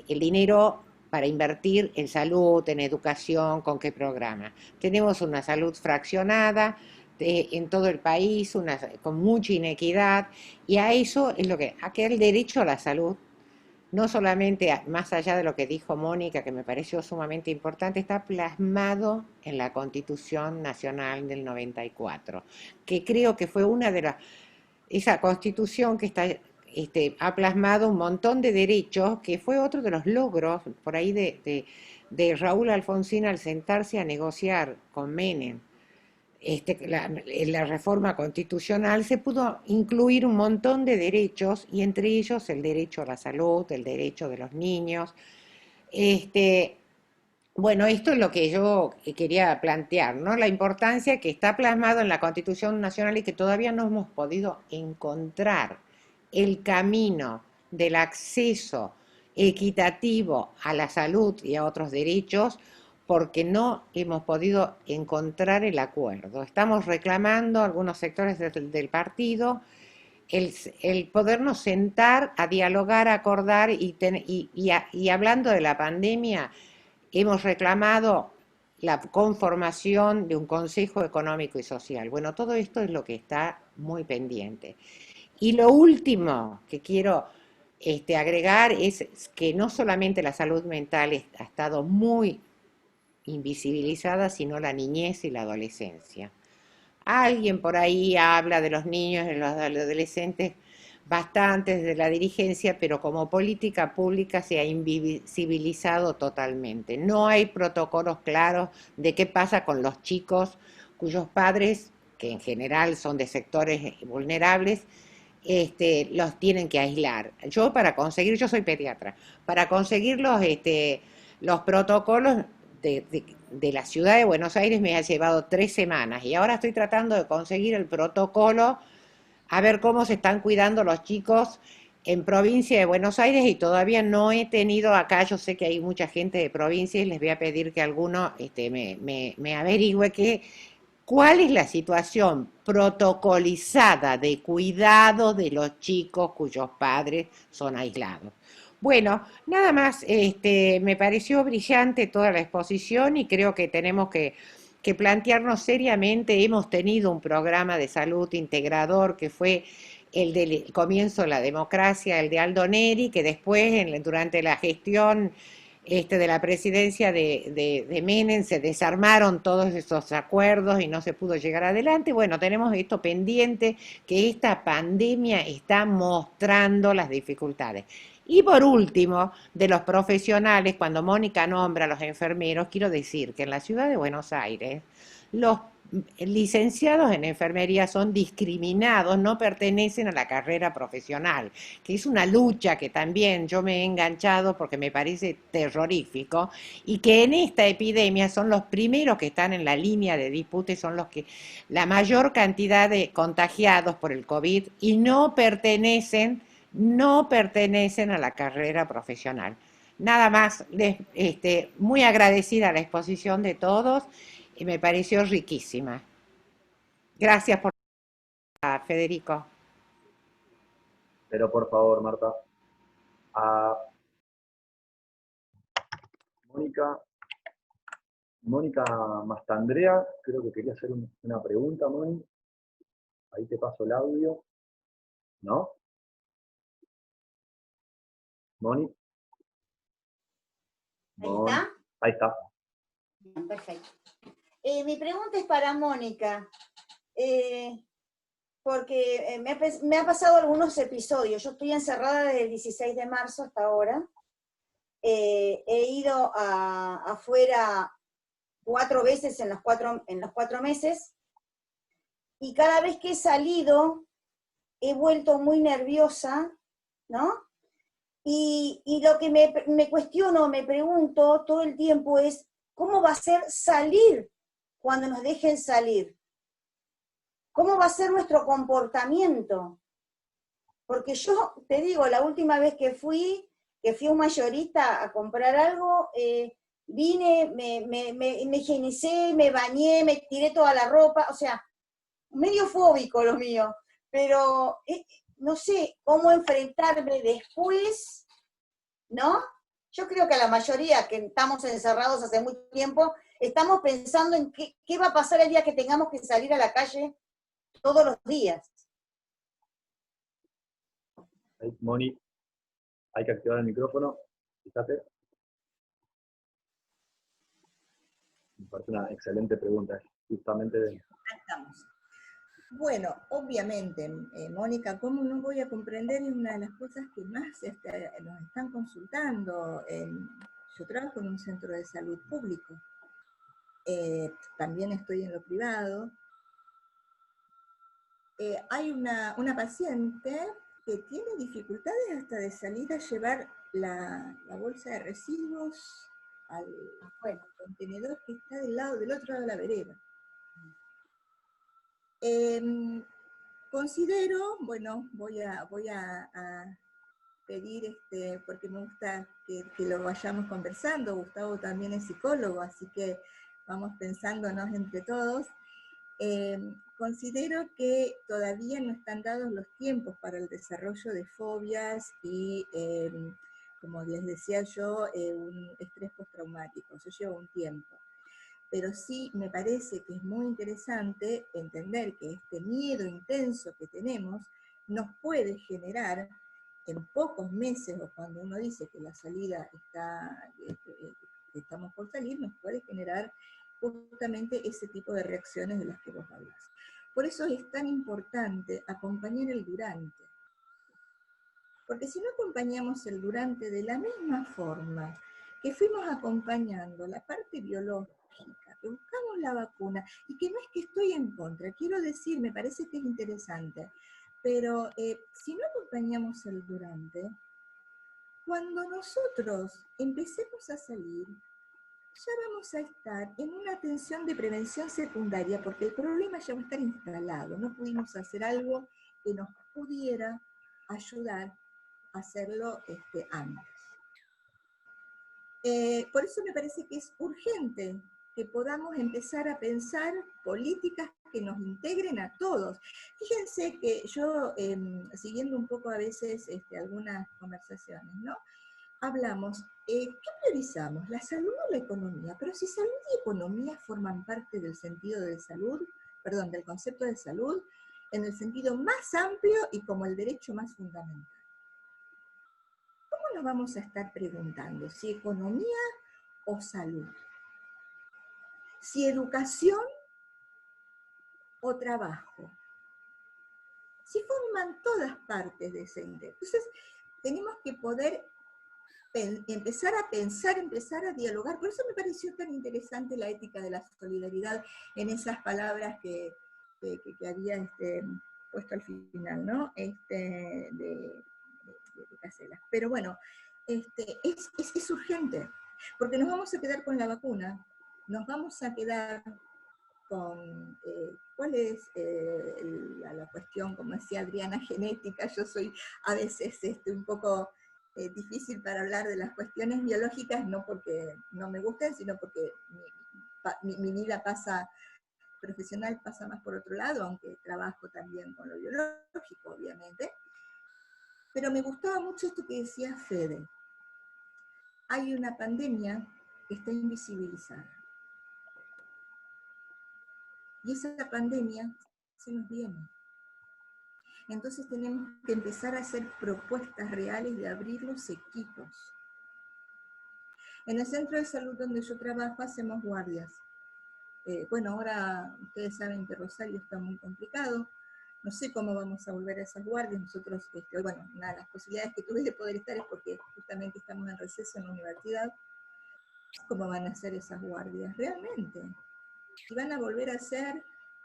dinero para invertir en salud, en educación, con qué programa. Tenemos una salud fraccionada en todo el país, con mucha inequidad, y a eso es a que el derecho a la salud no solamente más allá de lo que dijo Mónica, que me pareció sumamente importante, está plasmado en la Constitución Nacional del 94, que creo que fue una de las, esa Constitución que está, ha plasmado un montón de derechos, que fue otro de los logros por ahí de Raúl Alfonsín al sentarse a negociar con Menem. La reforma constitucional se pudo incluir un montón de derechos y entre ellos el derecho a la salud, el derecho de los niños. Bueno, esto es lo que yo quería plantear, ¿no? La importancia que está plasmado en la Constitución Nacional y que todavía no hemos podido encontrar el camino del acceso equitativo a la salud y a otros derechos porque no hemos podido encontrar el acuerdo. Estamos reclamando algunos sectores del partido el podernos sentar a dialogar, a acordar y hablando de la pandemia, hemos reclamado la conformación de un Consejo Económico y Social. Bueno, todo esto es lo que está muy pendiente. Y lo último que quiero agregar es que no solamente la salud mental ha estado muy invisibilizada, sino la niñez y la adolescencia. Alguien por ahí habla de los niños y los adolescentes bastante desde la dirigencia, pero como política pública se ha invisibilizado totalmente. No hay protocolos claros de qué pasa con los chicos cuyos padres, que en general son de sectores vulnerables, los tienen que aislar. Yo soy pediatra, para conseguir los protocolos de la ciudad de Buenos Aires me ha llevado 3 semanas y ahora estoy tratando de conseguir el protocolo a ver cómo se están cuidando los chicos en provincia de Buenos Aires y todavía no he tenido acá, yo sé que hay mucha gente de provincia y les voy a pedir que alguno me averigüe cuál es la situación protocolizada de cuidado de los chicos cuyos padres son aislados. Bueno, nada más, me pareció brillante toda la exposición y creo que tenemos que plantearnos seriamente. Hemos tenido un programa de salud integrador que fue el del comienzo de la democracia, el de Aldo Neri, que después, durante la gestión de la presidencia de Menem, se desarmaron todos esos acuerdos y no se pudo llegar adelante. Bueno, tenemos esto pendiente, que esta pandemia está mostrando las dificultades. Y por último, de los profesionales, cuando Mónica nombra a los enfermeros, quiero decir que en la ciudad de Buenos Aires, los licenciados en enfermería son discriminados, no pertenecen a la carrera profesional, que es una lucha que también yo me he enganchado porque me parece terrorífico, y que en esta epidemia son los primeros que están en la línea de disputa y son los que la mayor cantidad de contagiados por el COVID y no pertenecen a la carrera profesional. Nada más, muy agradecida a la exposición de todos y me pareció riquísima. Gracias por Federico. Pero por favor, Marta. A Mónica Mastandrea, creo que quería hacer una pregunta, Moni. Ahí te paso el audio. ¿No? Moni. ¿Ahí está? Ahí está. Bien, perfecto. Mi pregunta es para Mónica, porque me ha pasado algunos episodios. Yo estoy encerrada desde el 16 de marzo hasta ahora. He ido afuera 4 veces en los 4 meses, y cada vez que he salido he vuelto muy nerviosa, ¿no? Y lo que me cuestiono, me pregunto todo el tiempo es, ¿cómo va a ser salir cuando nos dejen salir? ¿Cómo va a ser nuestro comportamiento? Porque yo, te digo, la última vez que fui a un mayorista a comprar algo, vine, me higienicé, me bañé, me tiré toda la ropa, o sea, medio fóbico lo mío, pero no sé cómo enfrentarme después, ¿no? Yo creo que a la mayoría que estamos encerrados hace mucho tiempo, estamos pensando en qué va a pasar el día que tengamos que salir a la calle todos los días. Moni, Hay que activar el micrófono, fíjate. Me parece una excelente pregunta, justamente de... Estamos. Bueno, obviamente, Mónica, ¿cómo no voy a comprender? Es una de las cosas que más nos están consultando. Yo trabajo en un centro de salud público. También estoy en lo privado. Hay una paciente que tiene dificultades hasta de salir a llevar la bolsa de residuos al contenedor que está del otro lado de la vereda. Considero, bueno, voy a pedir, porque me gusta que lo vayamos conversando. Gustavo también es psicólogo, así que vamos pensándonos entre todos. Considero que todavía no están dados los tiempos para el desarrollo de fobias y, como les decía yo, un estrés postraumático. Eso lleva un tiempo. Pero sí me parece que es muy interesante entender que este miedo intenso que tenemos nos puede generar en pocos meses, o cuando uno dice que la salida estamos por salir, nos puede generar justamente ese tipo de reacciones de las que vos hablas. Por eso es tan importante acompañar el durante. Porque si no acompañamos el durante de la misma forma que fuimos acompañando la parte biológica, que buscamos la vacuna, y que no es que estoy en contra, quiero decir, me parece que es interesante, pero si no acompañamos el durante, cuando nosotros empecemos a salir, ya vamos a estar en una atención de prevención secundaria, porque el problema ya va a estar instalado, no pudimos hacer algo que nos pudiera ayudar a hacerlo antes. Por eso me parece que es urgente que podamos empezar a pensar políticas que nos integren a todos. Fíjense que yo, siguiendo un poco a veces algunas conversaciones, ¿no? Hablamos, ¿qué priorizamos? ¿La salud o la economía? Pero si salud y economía forman parte del sentido de salud, perdón, del concepto de salud, en el sentido más amplio y como el derecho más fundamental. ¿Cómo nos vamos a estar preguntando si economía o salud? Si educación o trabajo. Si forman todas partes de ese ente. Entonces, tenemos que poder empezar a pensar, empezar a dialogar. Por eso me pareció tan interesante la ética de la solidaridad en esas palabras que había puesto al final, ¿no? De Caselas. Pero bueno, es urgente, porque nos vamos a quedar con la vacuna, nos vamos a quedar con cuál es la cuestión, como decía Adriana, genética. Yo soy a veces un poco difícil para hablar de las cuestiones biológicas, no porque no me gusten, sino porque mi vida profesional pasa más por otro lado, aunque trabajo también con lo biológico, obviamente. Pero me gustaba mucho esto que decía Fede. Hay una pandemia que está invisibilizada. Y esa pandemia se nos viene. Entonces tenemos que empezar a hacer propuestas reales de abrir los equipos. En el centro de salud donde yo trabajo hacemos guardias. Bueno, ahora ustedes saben que Rosario está muy complicado. No sé cómo vamos a volver a esas guardias. Nosotros, bueno, una de las posibilidades que tuve de poder estar es porque justamente estamos en receso en la universidad. ¿Cómo van a ser esas guardias? Realmente. Y van a volver a ser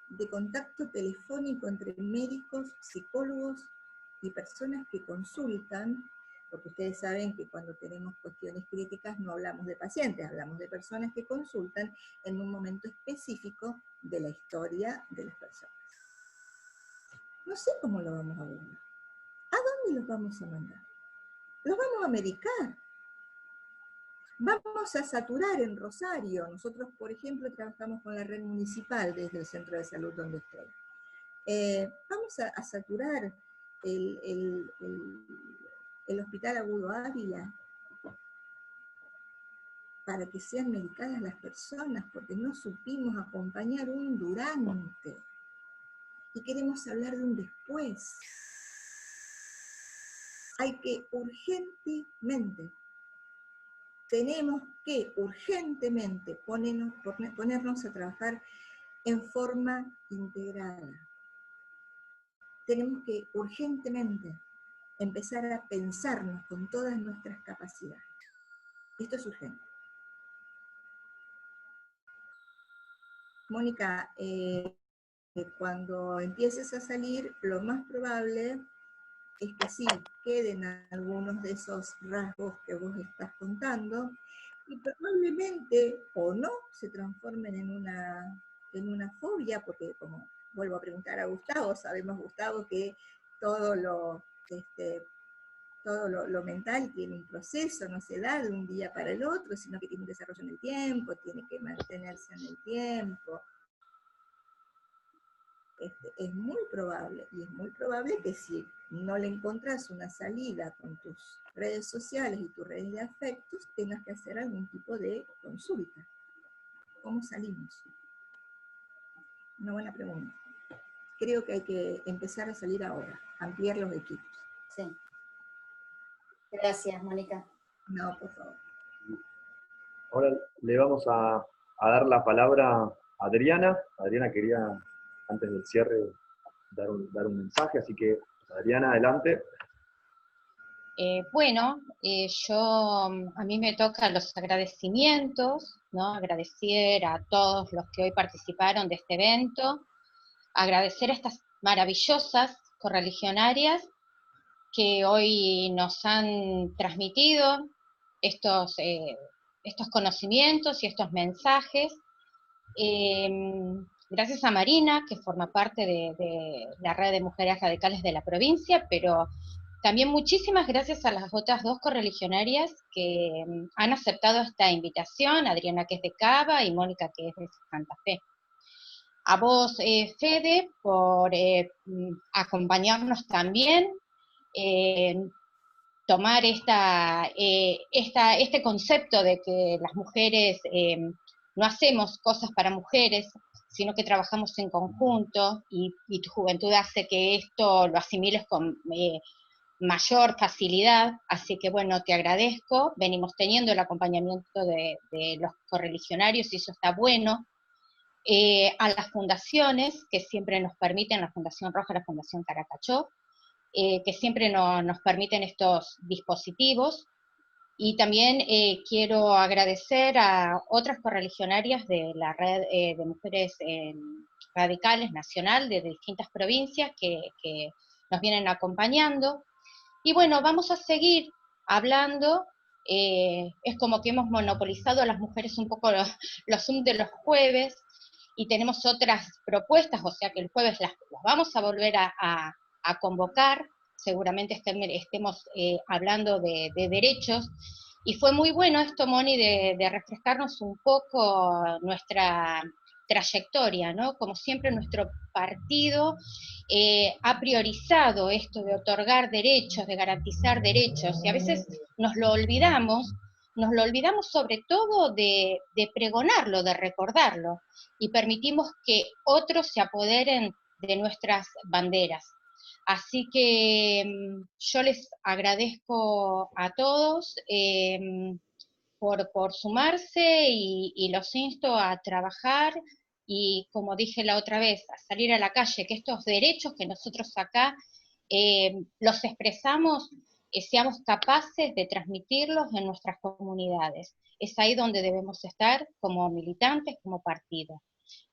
de contacto telefónico entre médicos, psicólogos y personas que consultan, porque ustedes saben que cuando tenemos cuestiones críticas no hablamos de pacientes, hablamos de personas que consultan en un momento específico de la historia de las personas. No sé cómo lo vamos a volver. ¿A dónde los vamos a mandar? Los vamos a medicar. Vamos a saturar en Rosario. Nosotros, por ejemplo, trabajamos con la red municipal desde el centro de salud donde estoy. Vamos a saturar el Hospital Agudo Ávila para que sean medicadas las personas, porque no supimos acompañar un durante. Y queremos hablar de un después. hay que urgentemente, tenemos que urgentemente ponernos a trabajar en forma integrada. Tenemos que urgentemente empezar a pensarnos con todas nuestras capacidades. Esto es urgente. Mónica, cuando empieces a salir, lo más probable es que sí, queden algunos de esos rasgos que vos estás contando, y probablemente o no se transformen en una fobia, porque como vuelvo a preguntar a Gustavo, sabemos, Gustavo, que todo lo mental tiene un proceso, no se da de un día para el otro, sino que tiene un desarrollo en el tiempo, tiene que mantenerse en el tiempo. Es muy probable, y es muy probable que si no le encontrás una salida con tus redes sociales y tus redes de afectos, tengas que hacer algún tipo de consulta. ¿Cómo salimos? Una buena pregunta. Creo que hay que empezar a salir ahora, ampliar los equipos. Sí. Gracias, Mónica. No, por favor. Ahora le vamos a dar la palabra a Adriana. Adriana quería, antes del cierre, dar un mensaje, así que Adriana, adelante. A mí me tocan los agradecimientos, ¿no? Agradecer a todos los que hoy participaron de este evento, agradecer a estas maravillosas correligionarias que hoy nos han transmitido estos conocimientos y estos mensajes. Gracias a Marina, que forma parte de la red de mujeres radicales de la provincia, pero también muchísimas gracias a las otras dos correligionarias que han aceptado esta invitación, Adriana, que es de Cava, y Mónica, que es de Santa Fe. A vos, Fede, por acompañarnos también, tomar este concepto de que las mujeres no hacemos cosas para mujeres, sino que trabajamos en conjunto, y tu juventud hace que esto lo asimiles con mayor facilidad, así que bueno, te agradezco. Venimos teniendo el acompañamiento de los correligionarios y eso está bueno. A las fundaciones que siempre nos permiten, la Fundación Roja, la Fundación Caracachó, que siempre nos permiten estos dispositivos, y también quiero agradecer a otras correligionarias de la red de mujeres radicales nacional de distintas provincias que nos vienen acompañando. Y bueno, vamos a seguir hablando. Es como que hemos monopolizado a las mujeres un poco los Zoom de los jueves, y tenemos otras propuestas, o sea que el jueves las vamos a volver a convocar. Seguramente estemos hablando de derechos, y fue muy bueno esto, Moni, de refrescarnos un poco nuestra trayectoria, ¿no? Como siempre nuestro partido ha priorizado esto de otorgar derechos, de garantizar derechos, y a veces nos lo olvidamos sobre todo de pregonarlo, de recordarlo, y permitimos que otros se apoderen de nuestras banderas. Así que yo les agradezco a todos por sumarse, y los insto a trabajar, y como dije la otra vez, a salir a la calle, que estos derechos que nosotros acá los expresamos, seamos capaces de transmitirlos en nuestras comunidades. Es ahí donde debemos estar como militantes, como partido.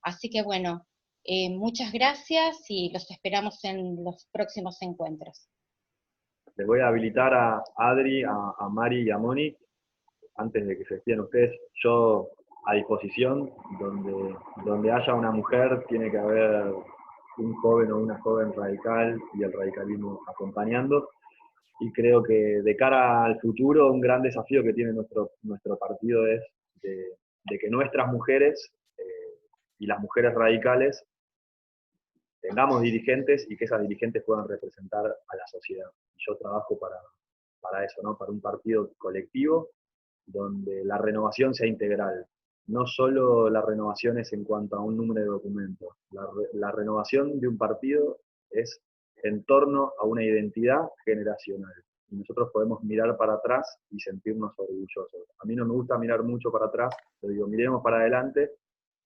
Así que bueno, muchas gracias y los esperamos en los próximos encuentros. Les voy a habilitar a Adri, a Mari y a Moni, antes de que se despidan ustedes. Yo a disposición, donde haya una mujer, tiene que haber un joven o una joven radical y el radicalismo acompañando. Y creo que de cara al futuro, un gran desafío que tiene nuestro partido es de que nuestras mujeres y las mujeres radicales tengamos dirigentes y que esas dirigentes puedan representar a la sociedad. Y yo trabajo para eso, ¿no? Para un partido colectivo donde la renovación sea integral. No solo la renovación es en cuanto a un número de documentos. La renovación de un partido es en torno a una identidad generacional. y nosotros podemos mirar para atrás y sentirnos orgullosos. A mí no me gusta mirar mucho para atrás, pero digo, miremos para adelante,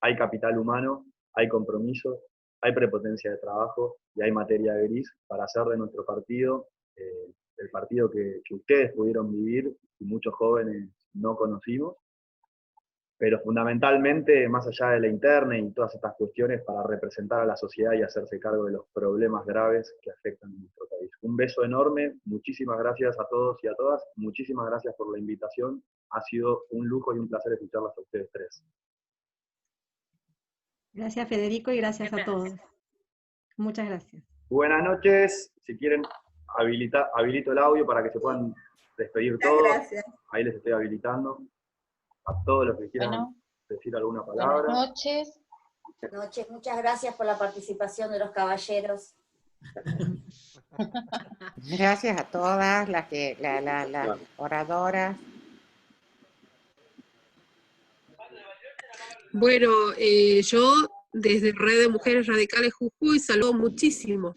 hay capital humano, hay compromiso, hay prepotencia de trabajo y hay materia gris para hacer de nuestro partido el partido que ustedes pudieron vivir y muchos jóvenes no conocimos, pero fundamentalmente, más allá de la interna y todas estas cuestiones, para representar a la sociedad y hacerse cargo de los problemas graves que afectan a nuestro país. Un beso enorme, muchísimas gracias a todos y a todas, muchísimas gracias por la invitación, ha sido un lujo y un placer escucharlas a ustedes tres. Gracias, Federico, y gracias a todos. Muchas gracias. Buenas noches, si quieren habilito el audio para que se puedan despedir todos. Gracias. Ahí les estoy habilitando. A todos los que quieran decir alguna palabra. Buenas noches. Buenas noches, muchas gracias por la participación de los caballeros. Gracias a todas las oradoras. Bueno, yo desde Red de Mujeres Radicales Jujuy saludo muchísimo.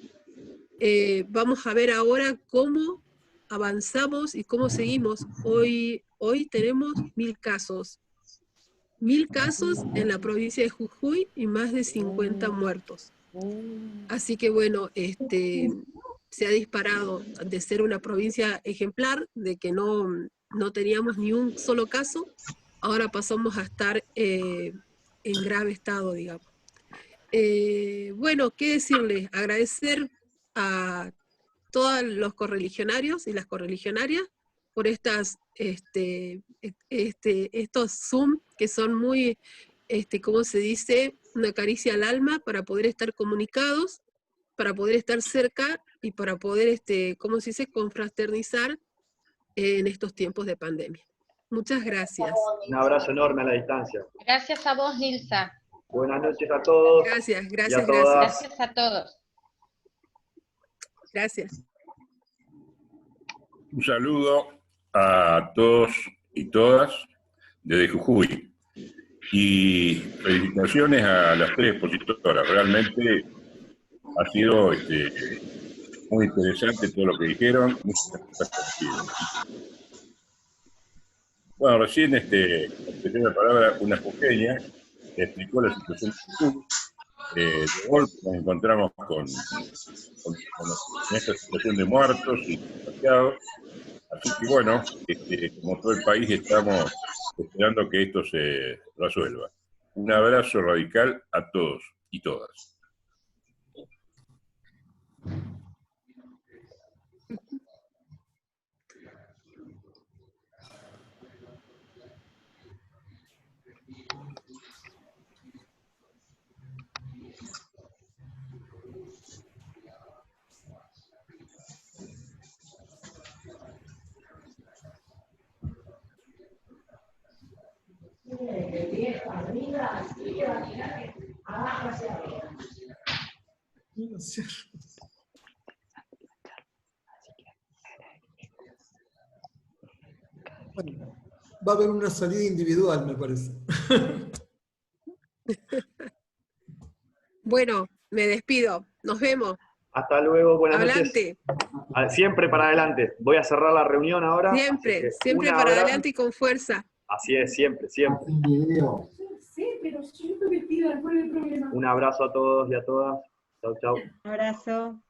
Vamos a ver ahora cómo avanzamos y cómo seguimos. Hoy tenemos 1000 casos. 1000 casos en la provincia de Jujuy y más de 50 muertos. Así que bueno, se ha disparado de ser una provincia ejemplar, de que no teníamos ni un solo caso, ahora pasamos a estar en grave estado, digamos. Bueno, ¿qué decirles? Agradecer a todos los correligionarios y las correligionarias por estos Zoom que son muy, ¿cómo se dice? Una caricia al alma para poder estar comunicados, para poder estar cerca y para poder, ¿cómo se dice? Confraternizar en estos tiempos de pandemia. Muchas gracias. Un abrazo enorme a la distancia. Gracias a vos, Nilsa. Buenas noches a todos. Gracias. Gracias a todos. Gracias. Un saludo a todos y todas desde Jujuy. Y felicitaciones a las tres expositoras. Realmente ha sido muy interesante todo lo que dijeron. Bueno, recién empecé la palabra una jujeña que explicó la situación de Jujuy. De golpe nos encontramos con esta situación de muertos y contagiados. Así que bueno, como todo el país estamos esperando que esto se resuelva. Un abrazo radical a todos y todas. Bueno, va a haber una salida individual, me parece. Bueno, me despido. Nos vemos. Hasta luego, buenas Adelante. Noches. Siempre para adelante. Voy a cerrar la reunión ahora. Siempre para adelante y con fuerza. Así es, siempre. Un abrazo a todos y a todas. Chau, chau. Un abrazo.